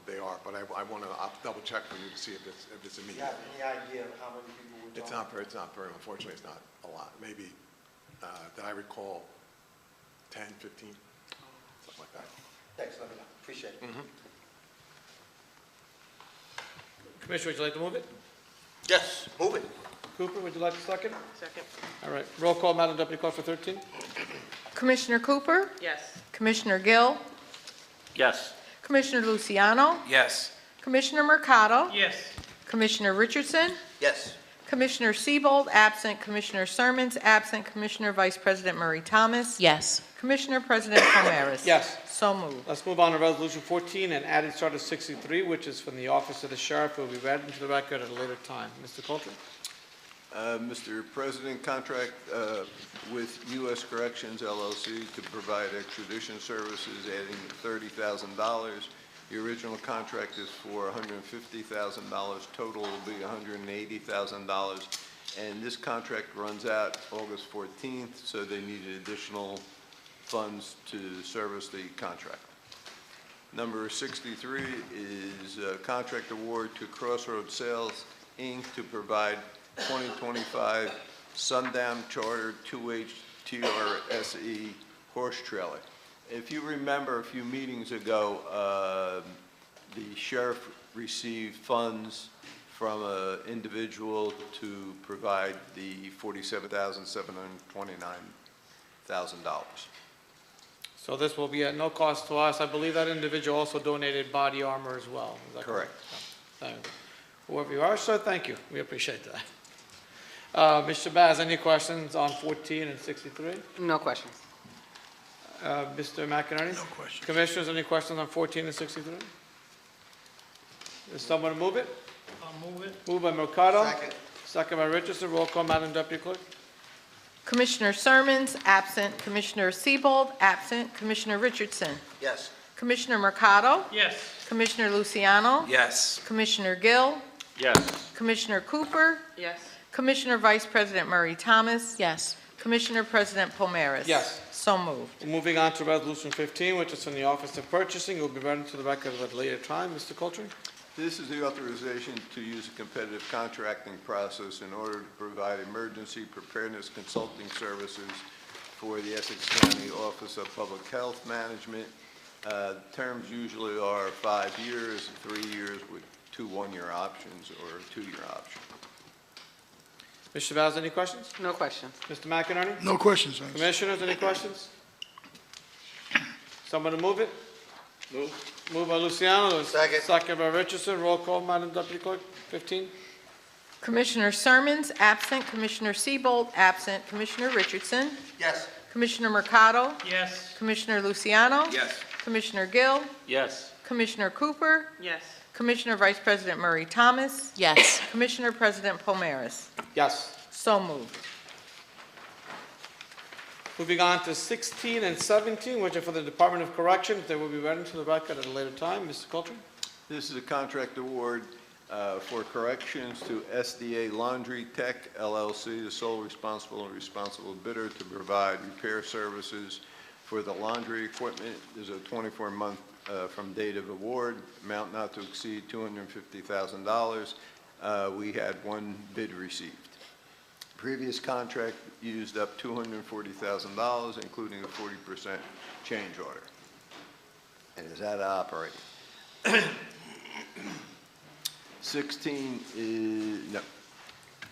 they are. But I'll double check for you to see if it's immediate. Do you have any idea of how many people we're talking? It's not very. Unfortunately, it's not a lot. Maybe that I recall. 10, 15, something like that. Thanks, let me know. Appreciate it. Commissioner, would you like to move it? Yes, move it. Cooper, would you like to second? Second. All right. Roll call, Madam Deputy Clerk, for 13. Commissioner Cooper? Yes. Commissioner Gill? Yes. Commissioner Luciano? Yes. Commissioner Mercado? Yes. Commissioner Richardson? Yes. Commissioner Siebold, absent. Commissioner Sermons, absent. Commissioner Vice President Murray Thomas? Yes. Commissioner President Palmaris? Yes. So moved. Let's move on to Resolution 14 and added Charter 63, which is from the Office of the Sheriff. It will be read into the record at a later time. Mr. Coulter? Mr. President, contract with U.S. Corrections LLC to provide extradition services, adding $30,000. The original contract is for $150,000. Total will be $180,000. And this contract runs out August 14th, so they needed additional funds to service the contract. Number 63 is a contract award to Crossroads Sales, Inc. to provide 2025 Sundown Charter 2H TRSE horse trailer. If you remember a few meetings ago, the sheriff received funds from an individual to provide the $47,729,000. So this will be at no cost to us. I believe that individual also donated body armor as well. Is that Correct. Thank you. Whoever you are, sir, thank you. We appreciate that. Mr. Baz, any questions on 14 and 63? No questions. Mr. McInerney? No questions. Commissioners, any questions on 14 and 63? Is someone move it? I'll move it. Moved by Mercado. Second. Second by Richardson. Roll call, Madam Deputy Clerk. Commissioner Sermons, absent. Commissioner Siebold, absent. Commissioner Richardson. Yes. Commissioner Mercado. Yes. Commissioner Luciano. Yes. Commissioner Gill. Yes. Commissioner Cooper. Yes. Commissioner Vice President Murray Thomas. Yes. Commissioner President Palmeris. Yes. So moved. Moving on to Resolution 15, which is from the Office of Purchasing. It will be read into the record at a later time. Mr. Coltrane? This is the authorization to use a competitive contracting process in order to provide emergency preparedness consulting services for the Essex County Office of Public Health Management. Terms usually are 5 years, 3 years with 2 one-year options or a 2-year option. Mr. Vaz, any questions? No questions. Mr. McInerney? No questions, thanks. Commissioners, any questions? Someone to move it? Moved by Luciano. Second. Second by Richardson. Roll call, Madam Deputy Clerk. 15. Commissioner Sermons, absent. Commissioner Siebold, absent. Commissioner Richardson. Yes. Commissioner Mercado. Yes. Commissioner Luciano. Yes. Commissioner Gill. Yes. Commissioner Cooper. Yes. Commissioner Vice President Murray Thomas. Yes. Commissioner President Palmeris. Yes. So moved. Moving on to 16 and 17, which are for the Department of Corrections. They will be read into the record at a later time. Mr. Coltrane? This is a contract award for corrections to SDA Laundry Tech LLC, the sole responsible bidder to provide repair services for the laundry equipment. There's a 24-month from date of award, amount not to exceed $250,000. We had 1 bid received. Previous contract used up $240,000, including a 40% change order. And is that operating? 16 is, no,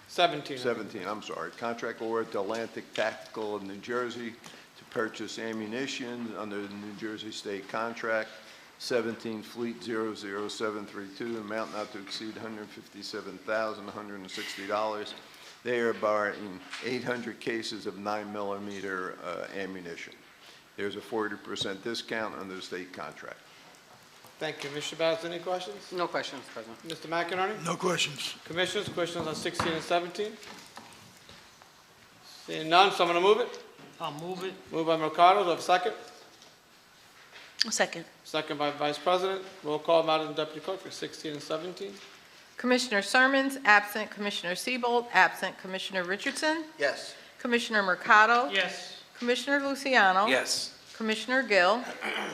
17. 17, I'm sorry. Contract award to Atlantic Tactical of New Jersey to purchase ammunition under the New Jersey State contract. 17 Fleet 00732, amount not to exceed $157,160. They are buying 800 cases of 9mm ammunition. There's a 40% discount under the state contract. Thank you. Mr. Baz, any questions? No questions, President. Mr. McInerney? No questions. Commissioners, questions on 16 and 17? Seeing none, someone to move it? I'll move it. Moved by Mercado. Do I have a second? Second. Second by Vice President. Roll call, Madam Deputy Clerk, for 16 and 17. Commissioner Sermons, absent. Commissioner Siebold, absent. Commissioner Richardson. Yes. Commissioner Mercado. Yes. Commissioner Luciano. Yes. Commissioner Gill.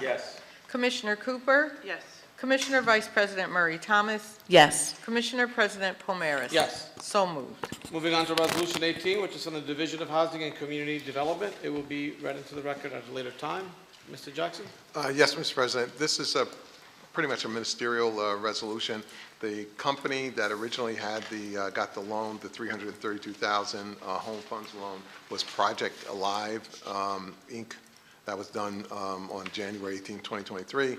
Yes. Commissioner Cooper. Yes. Commissioner Vice President Murray Thomas. Yes. Commissioner President Palmeris. Yes. So moved. Moving on to Resolution 18, which is from the Division of Housing and Community Development. It will be read into the record at a later time. Mr. Jackson? Yes, Mr. President. This is pretty much a ministerial resolution. The company that originally had got the loan, the $332,000 home funds loan, was Project Alive, Inc. That was done on January 18, 2023.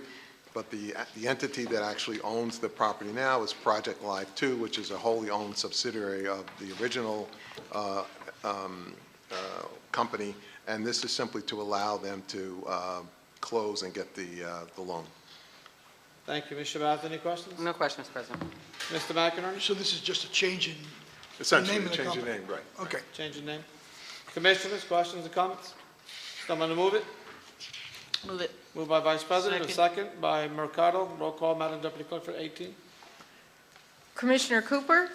But the entity that actually owns the property now is Project Alive 2, which is a wholly owned subsidiary of the original company. And this is simply to allow them to close and get the loan. Thank you. Mr. Bath, any questions? No questions, President. Mr. McInerney? So this is just a change in Essentially, name of the change the company. name, right. Okay. Change your name. Commissioners, questions or comments? Someone to move it? Move it. Moved by Vice President, a second by Mercado. Roll call, Madam Deputy Clerk, for 18. Commissioner Cooper.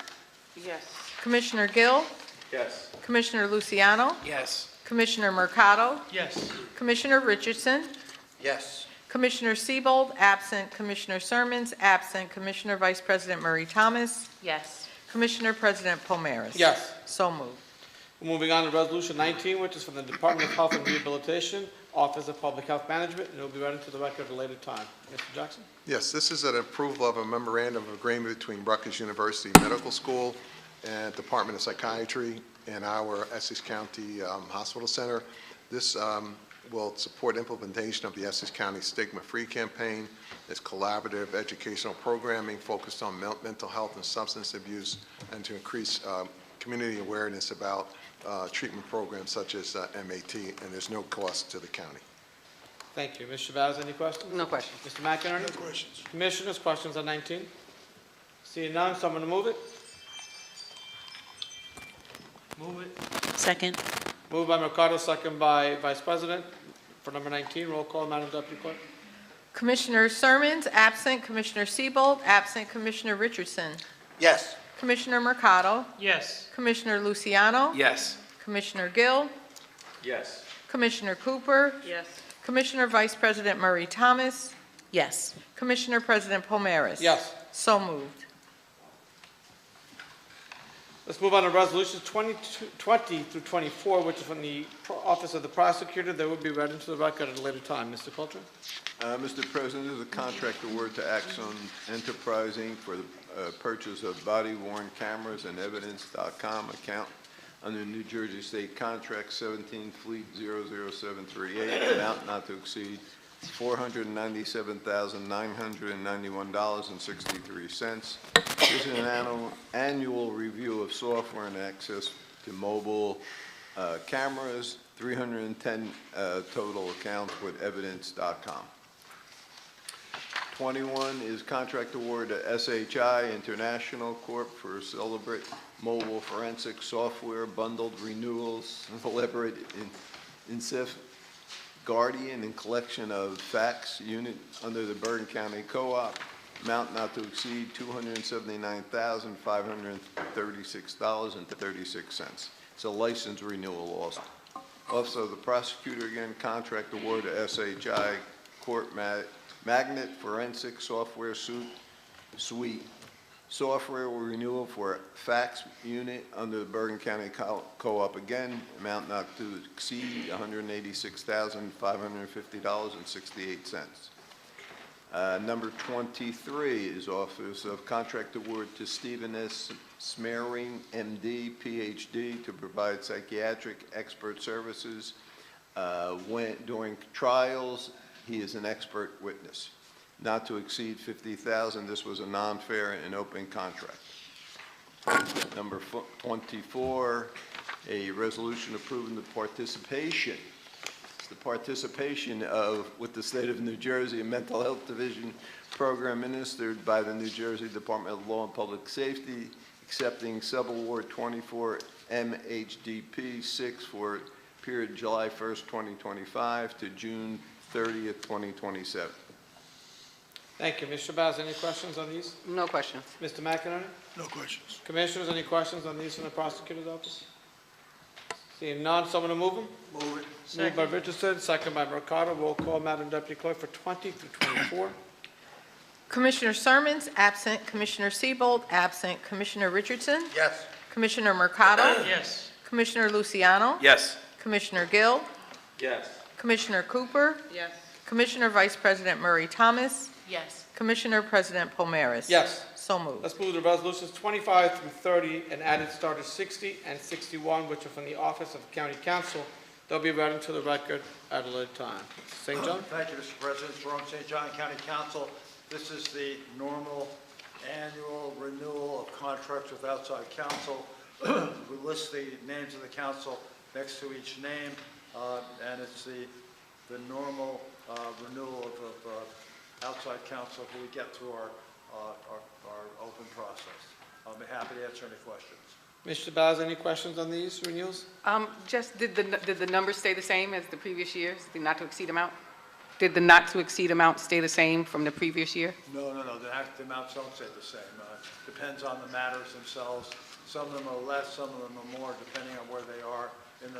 Yes. Commissioner Gill. Yes. Commissioner Luciano. Yes. Commissioner Mercado. Yes. Commissioner Richardson. Yes. Commissioner Siebold, absent. Commissioner Sermons, absent. Commissioner Vice President Murray Thomas. Yes. Commissioner President Palmeris. Yes. So moved. Moving on to Resolution 19, which is from the Department of Health and Rehabilitation, Office of Public Health Management, and it will be read into the record at a later time. Mr. Jackson? Yes, this is an approval of a memorandum of agreement between Rutgers University Medical School and Department of Psychiatry and our Essex County Hospital Center. This will support implementation of the Essex County Stigma-Free Campaign. It's collaborative educational programming focused on mental health and substance abuse, and to increase community awareness about treatment programs such as MAT, and there's no cost to the county. Thank you. Ms. Shabazz, any questions? No questions. Mr. McInerney? No questions. Commissioners, questions on 19? Seeing none, someone to move it? Move it. Second. Moved by Mercado, second by Vice President. For number 19, roll call, Madam Deputy Clerk. Commissioner Sermons, absent. Commissioner Siebold, absent. Commissioner Richardson. Yes. Commissioner Mercado. Yes. Commissioner Luciano. Yes. Commissioner Gill. Yes. Commissioner Cooper. Yes. Commissioner Vice President Murray Thomas. Yes. Commissioner President Palmeris. Yes. So moved. Let's move on to resolutions 20 through 24, which is from the Office of the Prosecutor. They will be read into the record at a later time. Mr. Coulter? Mr. President, this is a contract award to Axon Enterprising for the purchase of body-worn cameras and evidence.com account under New Jersey State Contract 17 Fleet 00738, amount not to exceed $497,991.63. This is an annual review of software and access to mobile cameras, 310 total accounts with evidence.com. 21 is contract award to SHI International Corp. for Celebrate Mobile Forensic Software Bundled Renewals, Celebrate INSIF Guardian and Collection of Facts Unit under the Bergen County Co-op, amount not to exceed $279,536.36. It's a license renewal also. Office of the Prosecutor, again, contract award to SHI Court Magnet Forensic Software Suite. Software renewal for fax unit under the Bergen County Co-op, again, amount not to exceed $186,550.68. Number 23 is Office of Contract Award to Stephen S. Smearing, MD, PhD, to provide psychiatric expert services. During trials, he is an expert witness. Not to exceed $50,000. This was a non-fair and open contract. Number 24, a resolution approving the participation. It's the participation with the State of New Jersey, a mental health division program administered by the New Jersey Department of Law and Public Safety, accepting subaward 24 MHDP 6 for period July 1st, 2025 to June 30th, 2027. Thank you. Ms. Shabazz, any questions on these? No questions. Mr. McInerney? No questions. Commissioners, any questions on these from the Prosecutor's Office? Seeing none, someone to move them? Move it. Moved by Richardson, second by Mercado. Roll call, Madam Deputy Clerk, for 20 through 24. Commissioner Sermons, absent. Commissioner Siebold, absent. Commissioner Richardson. Yes. Commissioner Mercado. Yes. Commissioner Luciano. Yes. Commissioner Gill. Yes. Commissioner Cooper. Yes. Commissioner Vice President Murray Thomas. Yes. Commissioner President Palmeris. Yes. So moved. Let's move to resolutions 25 through 30 and added starters 60 and 61, which are from the Office of County Council. They'll be read into the record at a later time. St. John? Thank you, Mr. President. Jerome St. John County Council. This is the normal annual renewal of contracts with outside counsel. We list the names of the council next to each name, and it's the normal renewal of outside counsel who we get through our open process. I'll be happy to answer any questions. Ms. Shabazz, any questions on these renewals? Just, did the numbers stay the same as the previous years, the not to exceed amount? Did the not to exceed amount stay the same from the previous year? No, the amounts don't stay the same. Depends on the matters themselves. Some of them are less, some of them are more, depending on where they are in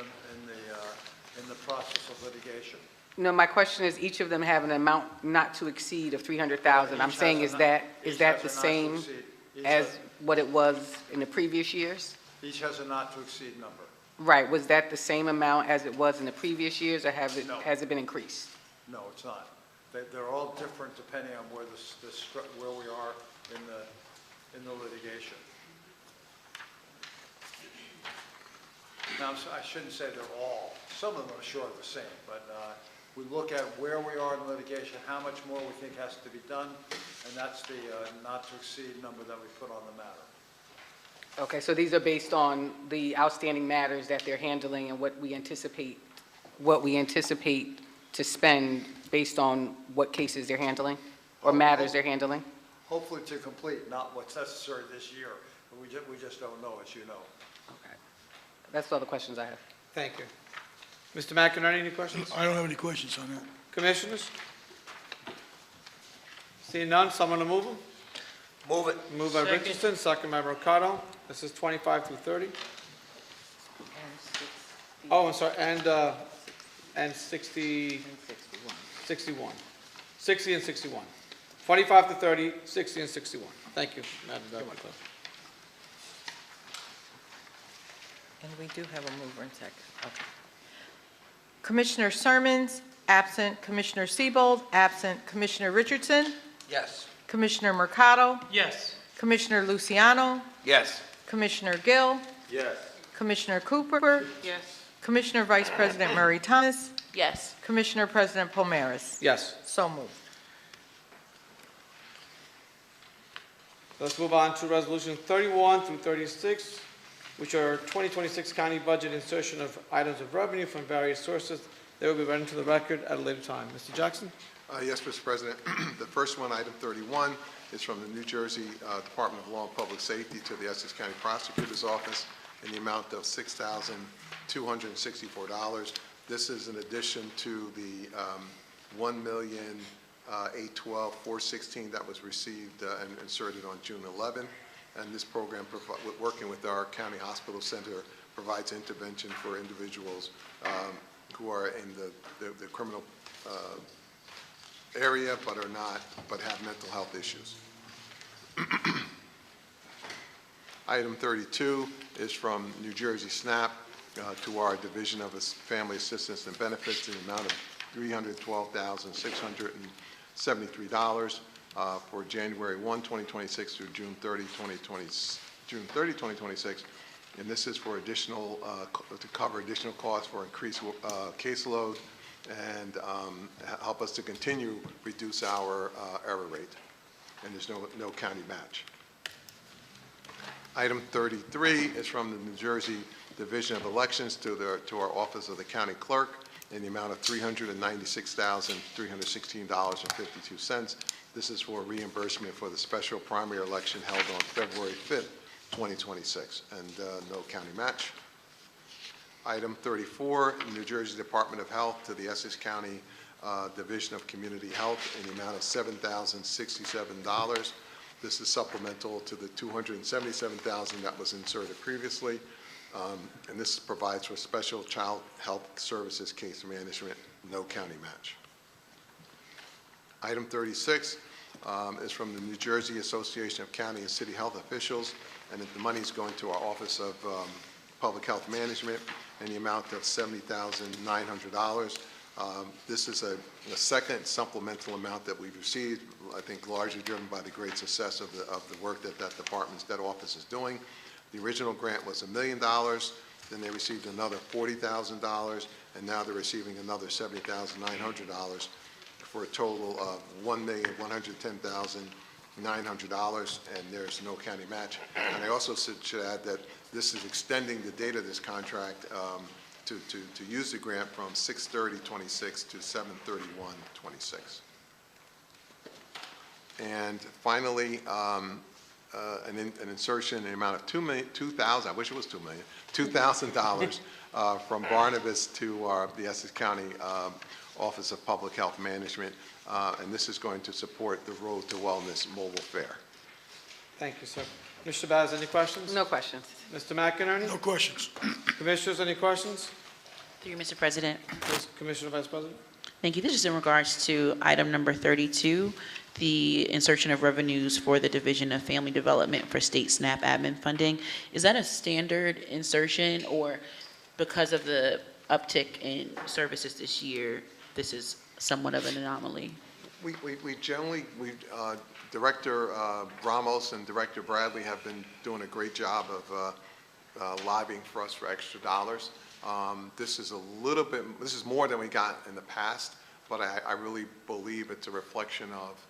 the process of litigation. No, my question is, each of them have an amount not to exceed of 300,000. I'm saying, is that the same as what it was in the previous years? Each has a not to exceed number. Right, was that the same amount as it was in the previous years, or has it been increased? No, it's not. They're all different depending on where where we are in the litigation. Now, I shouldn't say they're all. some of them I'm sure are the same, but we look at where we are in litigation, how much more we think has to be done, and that's the not-to-exceed number that we put on the matter. Okay, so these are based on the outstanding matters that they're handling and what we anticipate to spend based on what cases they're handling or matters they're handling? Hopefully to complete, not what's necessary this year, but we just don't know, as you know. Okay. That's all the questions I have. Thank you. Mr. McInerney, any questions? I don't have any questions on that. Commissioners? Seeing none, someone to move them? Move it. Moved by Richardson, second by Mercado. This is 25 through 30. Oh, I'm sorry, and 60. 61. 60 and 61. 25 to 30, 60 and 61. Thank you, Madam Deputy Clerk. And we do have a mover and second. Okay. Commissioner Sermons, absent. Commissioner Siebold, absent. Commissioner Richardson, Yes. Commissioner Mercado, Yes. Commissioner Luciano, Yes. Commissioner Gill, Yes. Commissioner Cooper, Yes. Commissioner Vice President Murray Thomas, Yes. Commissioner President Palmeris. Yes. So moved. Let's move on to Resolution 31 through 36, which are 2026 county budget insertion of items of revenue from various sources. They will be read into the record at a later time. Mr. Jackson? Yes, Mr. President. The first one, item 31, is from the New Jersey Department of Law and Public Safety to the Essex County Prosecutor's Office in the amount of $6,264. This is in addition to the $1,812,416 that was received and inserted on June 11. And this program, working with our county hospital center, provides intervention for individuals who are in the criminal area but have mental health issues. Item 32 is from New Jersey SNAP to our Division of Family Assistance and Benefits in the amount of $312,673 for January 1, 2026 through June 30, 2026. And this is for additional, to cover additional costs for increased caseload and help us to continue reduce our error rate. And there's no county match. Item 33 is from the New Jersey Division of Elections to our Office of the County Clerk in the amount of $396,316.52. This is for reimbursement for the special primary election held on February 5th, 2026, and no county match. Item 34, New Jersey Department of Health to the Essex County Division of Community Health in the amount of $7,067. This is supplemental to the $277,000 that was inserted previously. And this provides for special child health services case management, no county match. Item 36 is from the New Jersey Association of County and City Health Officials, and the money is going to our Office of Public Health Management in the amount of $70,900. This is a second supplemental amount that we've received, I think largely driven by the great success of the work that that office is doing. The original grant was $1 million, then they received another $40,000, and now they're receiving another $70,900 for a total of $1,110,900, and there's no county match. And I also should add that this is extending the date of this contract to use the grant from 6/30/26 to 7/31/26. And finally, an insertion in the amount of $2,000, I wish it was $2 million, $2,000 from Barnabas to the Essex County Office of Public Health Management, and this is going to support the Road to Wellness mobile fair. Thank you, sir. Mr. Baz, any questions? No questions. Mr. McInerney? No questions. Commissioners, any questions? Through you, Mr. President. Please, Commissioner Vice President. Thank you. This is in regards to item number 32, the insertion of revenues for the Division of Family Development for state SNAP admin funding. Is that a standard insertion, or because of the uptick in services this year, this is somewhat of an anomaly? We generally, Director Ramos and Director Bradley have been doing a great job of lobbying for us for extra dollars. This is a little bit, this is more than we got in the past, but I really believe it's a reflection of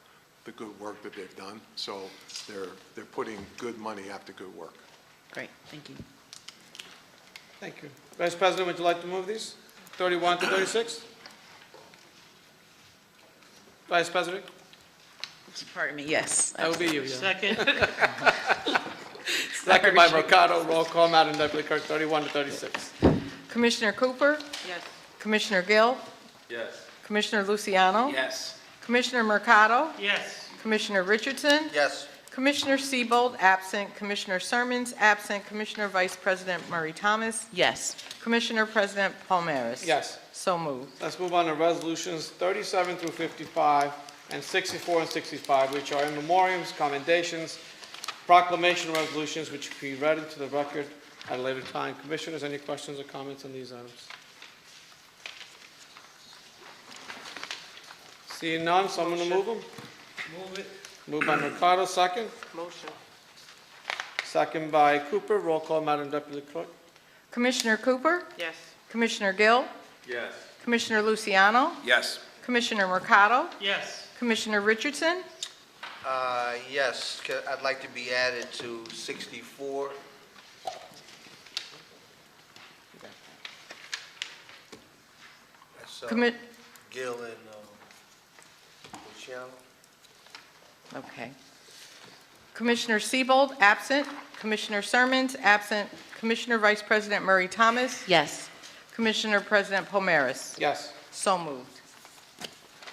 the good work that they've done. So they're putting good money after good work. Great, thank you. Thank you. Vice President, would you like to move these? 31 to 36? Vice President? Pardon me, yes. That would be you, yeah. Second. Second by Mercado. Roll call, Madam Deputy Clerk, 31 to 36. Commissioner Cooper? Yes. Commissioner Gill? Yes. Commissioner Luciano? Yes. Commissioner Mercado? Yes. Commissioner Richardson? Yes. Commissioner Siebold, absent. Commissioner Sermons, absent. Commissioner Vice President Murray Thomas? Yes. Commissioner President Palmaris? Yes. So moved. Let's move on to resolutions 37 through 55 and 64 and 65, which are in memoriams, commendations, proclamation resolutions, which will be read into the record at a later time. Commissioners, any questions or comments on these items? Seeing none, someone to move them? Move it. Moved by Mercado, second. Motion. Second by Cooper. Roll call, Madam Deputy Clerk. Commissioner Cooper? Yes. Commissioner Gill? Yes. Commissioner Luciano? Yes. Commissioner Mercado? Yes. Commissioner Richardson? Yes, I'd like to be added to 64. That's Gill and Luciano. Okay. Commissioner Siebold, absent. Commissioner Sermons, absent. Commissioner Vice President Murray Thomas? Yes. Commissioner President Palmaris? Yes. So moved.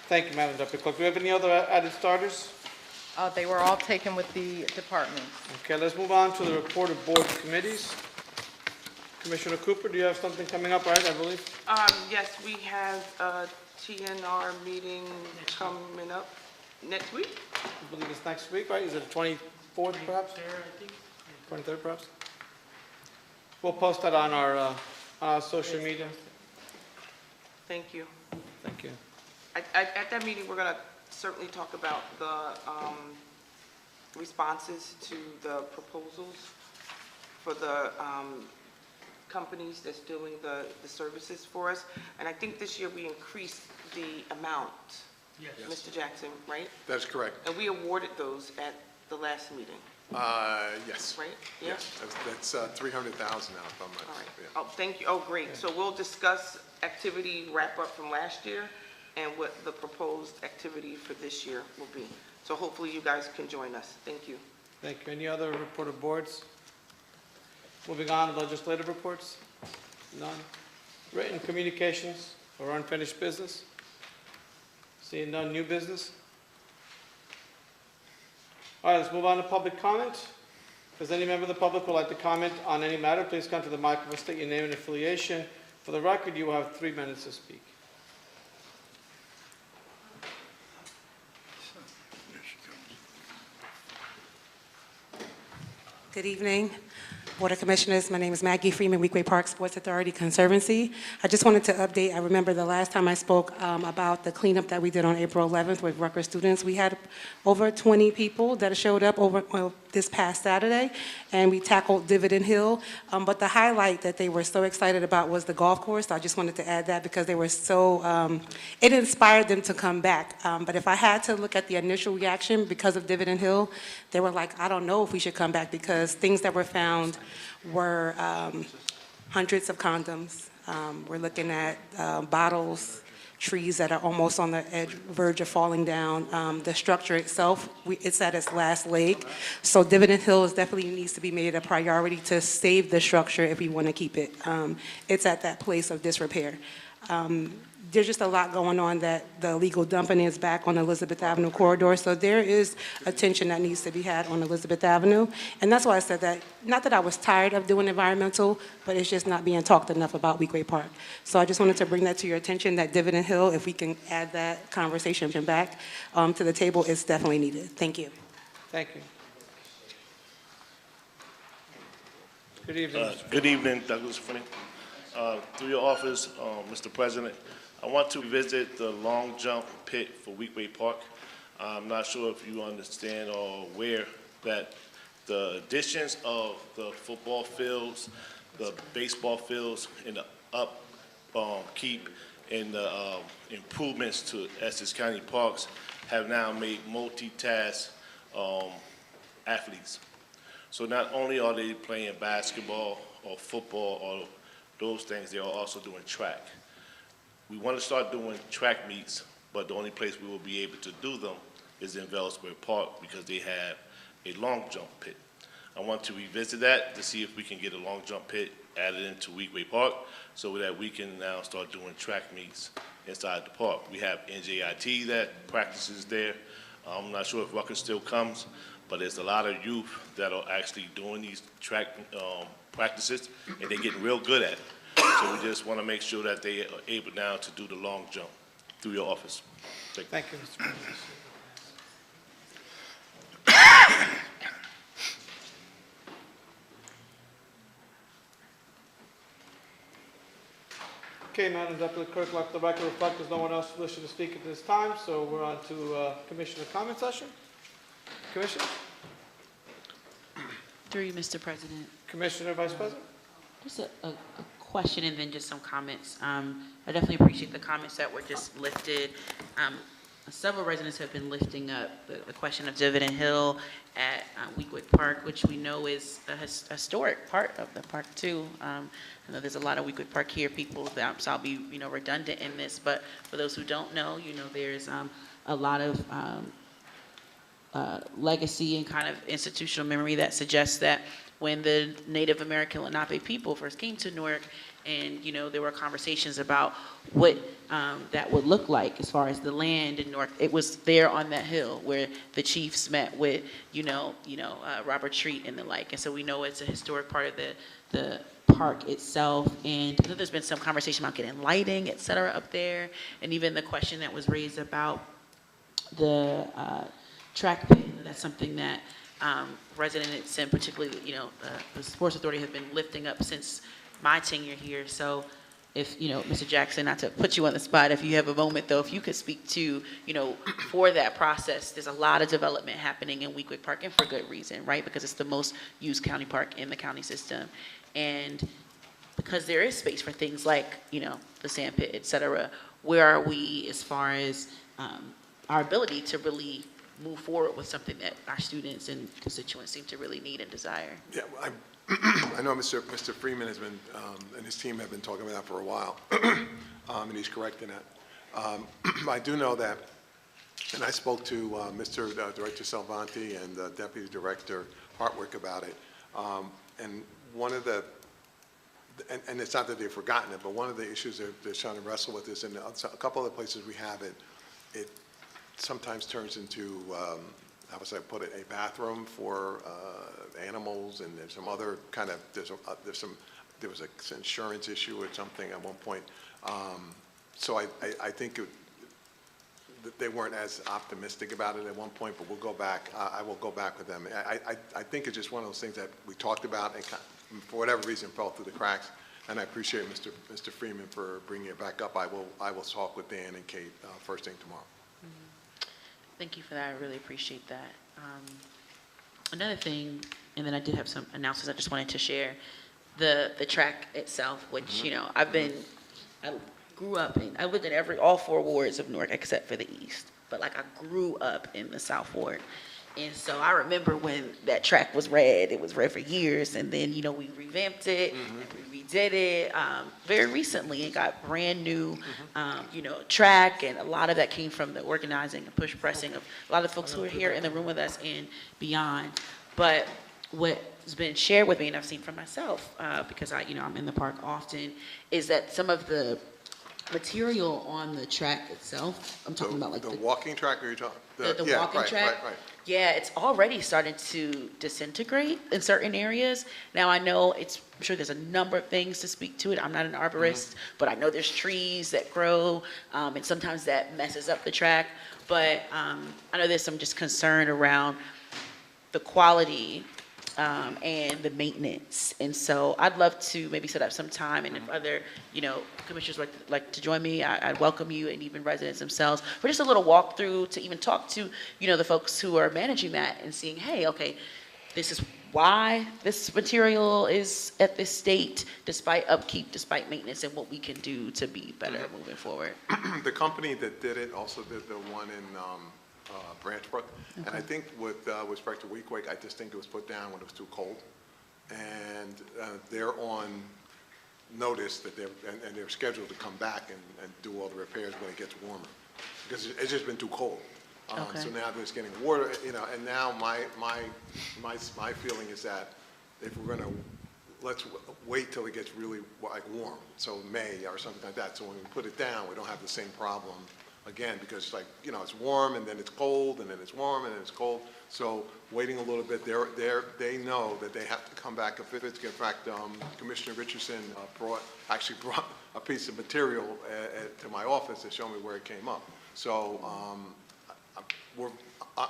Thank you, Madam Deputy Clerk. Do we have any other added starters? They were all taken with the departments. Okay, let's move on to the report of board committees. Commissioner Cooper, do you have something coming up, right, I believe? Yes, we have a TNR meeting coming up next week. I believe it's next week, right? Is it the 24th, perhaps? 23rd, perhaps? We'll post that on our social media. Thank you. Thank you. At that meeting, we're going to certainly talk about the responses to the proposals for the companies that's doing the services for us. And I think this year we increased the amount, Yes. Mr. Jackson, right? That's correct. And we awarded those at the last meeting, Yes. right? Yeah? Yes, that's 300,000 now, if I'm not, All right. yeah. Oh, thank you. Oh, great. So we'll discuss activity wrap-up from last year and what the proposed activity for this year will be. So hopefully you guys can join us. Thank you. Thank you. Any other report of boards? Moving on, legislative reports? None. Written communications or unfinished business? Seeing none, new business? All right, let's move on to public comment. If there's any member of the public who would like to comment on any matter, please come to the microphone, state your name and affiliation. For the record, you will have 3 minutes to speak. Good evening, Board of Commissioners. My name is Maggie Freeman, Weequahic Park Sports Authority Conservancy. I just wanted to update. I remember the last time I spoke about the cleanup that we did on April 11th with Rutgers students. We had over 20 people that showed up this past Saturday, and we tackled Dividend Hill. But the highlight that they were so excited about was the golf course. I just wanted to add that because they were so, it inspired them to come back. But if I had to look at the initial reaction because of Dividend Hill, they were like, I don't know if we should come back because things that were found were hundreds of condoms. We're looking at bottles, trees that are almost on the verge of falling down. The structure itself, it's at its last leg. So Dividend Hill definitely needs to be made a priority to save the structure if we want to keep it. It's at that place of disrepair. There's just a lot going on that the illegal dumping is back on Elizabeth Avenue corridor. So there is attention that needs to be had on Elizabeth Avenue. And that's why I said that, not that I was tired of doing environmental, but it's just not being talked enough about Weequahic Park. So I just wanted to bring that to your attention, that Dividend Hill, if we can add that conversation back to the table, is definitely needed. Thank you. Thank you. Good evening. Good evening, Douglas Finney. Through your office, Mr. President, I want to visit the long jump pit for Weequahic Park. I'm not sure if you understand or aware that the additions of the football fields, the baseball fields, and the upkeep and the improvements to Essex County parks have now made multitask athletes. So not only are they playing basketball or football or those things, they are also doing track. We want to start doing track meets, but the only place we will be able to do them is in Square Park because they have a long jump pit. I want to revisit that to see if we can get a long jump pit added into Weekway Park so that we can now start doing track meets inside the park. We have NJIT that practices there. I'm not sure if Rucker still comes, but there's a lot of youth that are actually doing these track practices, and they're getting real good at it. So we just want to make sure that they are able now to do the long jump through your office. Thank you, Mr. President. Okay, Madam Deputy Clerk, let the record reflect there's no one else wishing to speak at this time, so we're on to Commissioner comment session. Commissioner? Through you, Mr. President. Commissioner Vice President? Just a question and then just some comments. I definitely appreciate the comments that were just lifted. Several residents have been lifting up the question of Dividend Hill at Weekway Park, which we know is a historic part of the park too. I know there's a lot of Weekway Park here people, so I'll be redundant in this, but for those who don't know, there's a lot of legacy and kind of institutional memory that suggests that when the Native American Lenape people first came to Newark, and there were conversations about what that would look like as far as the land in Newark. It was there on that hill where the chiefs met with Robert Treat and the like, and so we know it's a historic part of the park itself. And I know there's been some conversation about getting lighting, et cetera, up there, and even the question that was raised about the track pit. That's something that residents and particularly the Sports Authority have been lifting up since my tenure here. So if, Mr. Jackson, not to put you on the spot, if you have a moment though, if you could speak to, for that process, there's a lot of development happening in Weekway Park, and for good reason, right? Because it's the most used county park in the county system. And because there is space for things like, the sand pit, et cetera, where are we as far as our ability to really move forward with something that our students and constituents seem to really need and desire? Yeah, well, I know Mr. Freeman has been, and his team have been talking about that for a while, and he's correcting that. I do know that, and I spoke to Mr. Director Salvanti and Deputy Director Hartwick about it, and one of the, and it's not that they've forgotten it, but one of the issues they're trying to wrestle with is in a couple of the places we have it, it sometimes turns into, how would I put it, a bathroom for animals, and there's some other kind of, there was an insurance issue or something at one point. So I think that they weren't as optimistic about it at one point, but we'll go back. I will go back with them. I think it's just one of those things that we talked about and for whatever reason fell through the cracks. And I appreciate Mr. Freeman for bringing it back up. I will talk with Dan and Kate first thing tomorrow. Thank you for that. I really appreciate that. Another thing, and then I did have some announcements I just wanted to share. The track itself, which, I grew up in, I lived in all 4 wards of Newark except for the East, but I grew up in the South Ward. And so I remember when that track was red, it was red for years, and then, we revamped it, and we redid it very recently and got brand new, track, and a lot of that came from the organizing and push pressing of a lot of folks who are here in the room with us and beyond. But what's been shared with me, and I've seen for myself, because I'm in the park often, is that some of the material on the track itself, I'm talking about the walking track, or you're talking? The walking track? Right. Yeah, it's already starting to disintegrate in certain areas. Now I know I'm sure there's a number of things to speak to it. I'm not an arborist, but I know there's trees that grow, and sometimes that messes up the track. But I know there's some just concern around the quality and the maintenance. And so I'd love to maybe set up some time, and if other, commissioners would like to join me, I'd welcome you, and even residents themselves, for just a little walkthrough to even talk to, the folks who are managing that and seeing, hey, okay, this is why this material is at this state, despite upkeep, despite maintenance, and what we can do to be better moving forward. The company that did it also did the one in Branchbrook. And I think with respect to Weequahic, I just think it was put down when it was too cold. And they're on notice that they're scheduled to come back and do all the repairs when it gets warmer. Because it's just been too cold. Okay. So now there's getting water, and now my feeling is that if we're gonna, let's wait till it gets really like warm, so May or something like that, so when we put it down, we don't have the same problem again, because like, it's warm and then it's cold and then it's warm and then it's cold. So waiting a little bit, they know that they have to come back if it's, in fact, Commissioner Richardson actually brought a piece of material to my office to show me where it came up. So we're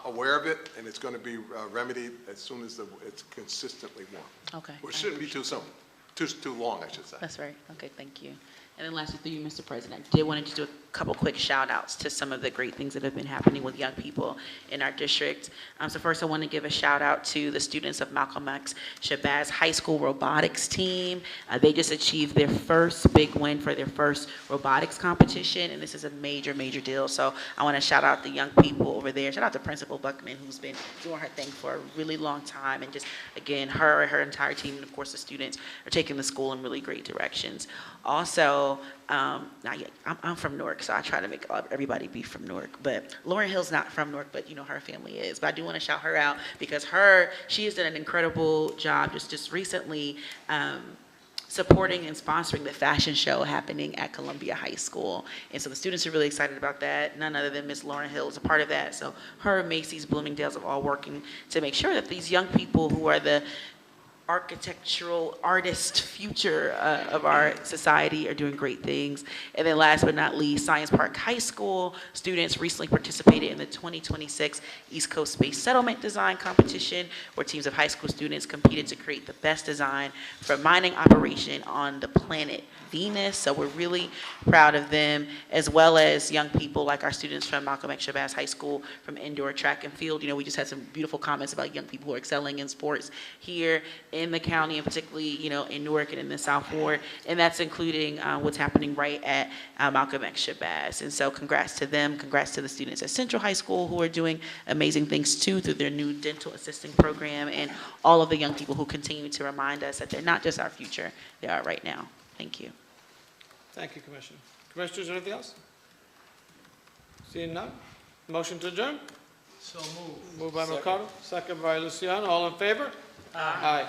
aware of it, and it's going to be remedied as soon as it's consistently warm. Okay. Which shouldn't be too long, I should say. That's right. Okay, thank you. And then lastly, through you, Mr. President, I did want to do a couple quick shout outs to some of the great things that have been happening with young people in our district. So first I want to give a shout out to the students of Malcolm X Shabazz High School robotics team. They just achieved their first big win for their first robotics competition, and this is a major, major deal. So I want to shout out the young people over there. Shout out to Principal Buckman, who's been doing her thing for a really long time, and just, again, her entire team, and of course the students are taking the school in really great directions. Also, I'm from Newark, so I try to make everybody be from Newark. But Lauren Hill's not from Newark, but her family is. But I do want to shout her out because she has done an incredible job just recently supporting and sponsoring the fashion show happening at Columbia High School. And so the students are really excited about that. None other than Miss Lauren Hill is a part of that. So her, Macy's, Bloomingdale's are all working to make sure that these young people who are the architectural artist future of our society are doing great things. And then last but not least, Science Park High School students recently participated in the 2026 East Coast Space Settlement Design Competition, where teams of high school students competed to create the best design for a mining operation on the planet Venus. So we're really proud of them, as well as young people like our students from Malcolm X Shabazz High School from indoor track and field. We just had some beautiful comments about young people who are excelling in sports here in the county, and particularly, in Newark and in the South Ward, and that's including what's happening right at Malcolm X Shabazz. And so congrats to them, congrats to the students at Central High School who are doing amazing things too through their new dental assisting program, and all of the young people who continue to remind us that they're not just our future, they are right now. Thank you. Thank you, Commissioner. Commissioners, anything else? Seeing none? Motion to adjourn? So moved. Moved by Mercado, second by Luciano. All in favor? Aye.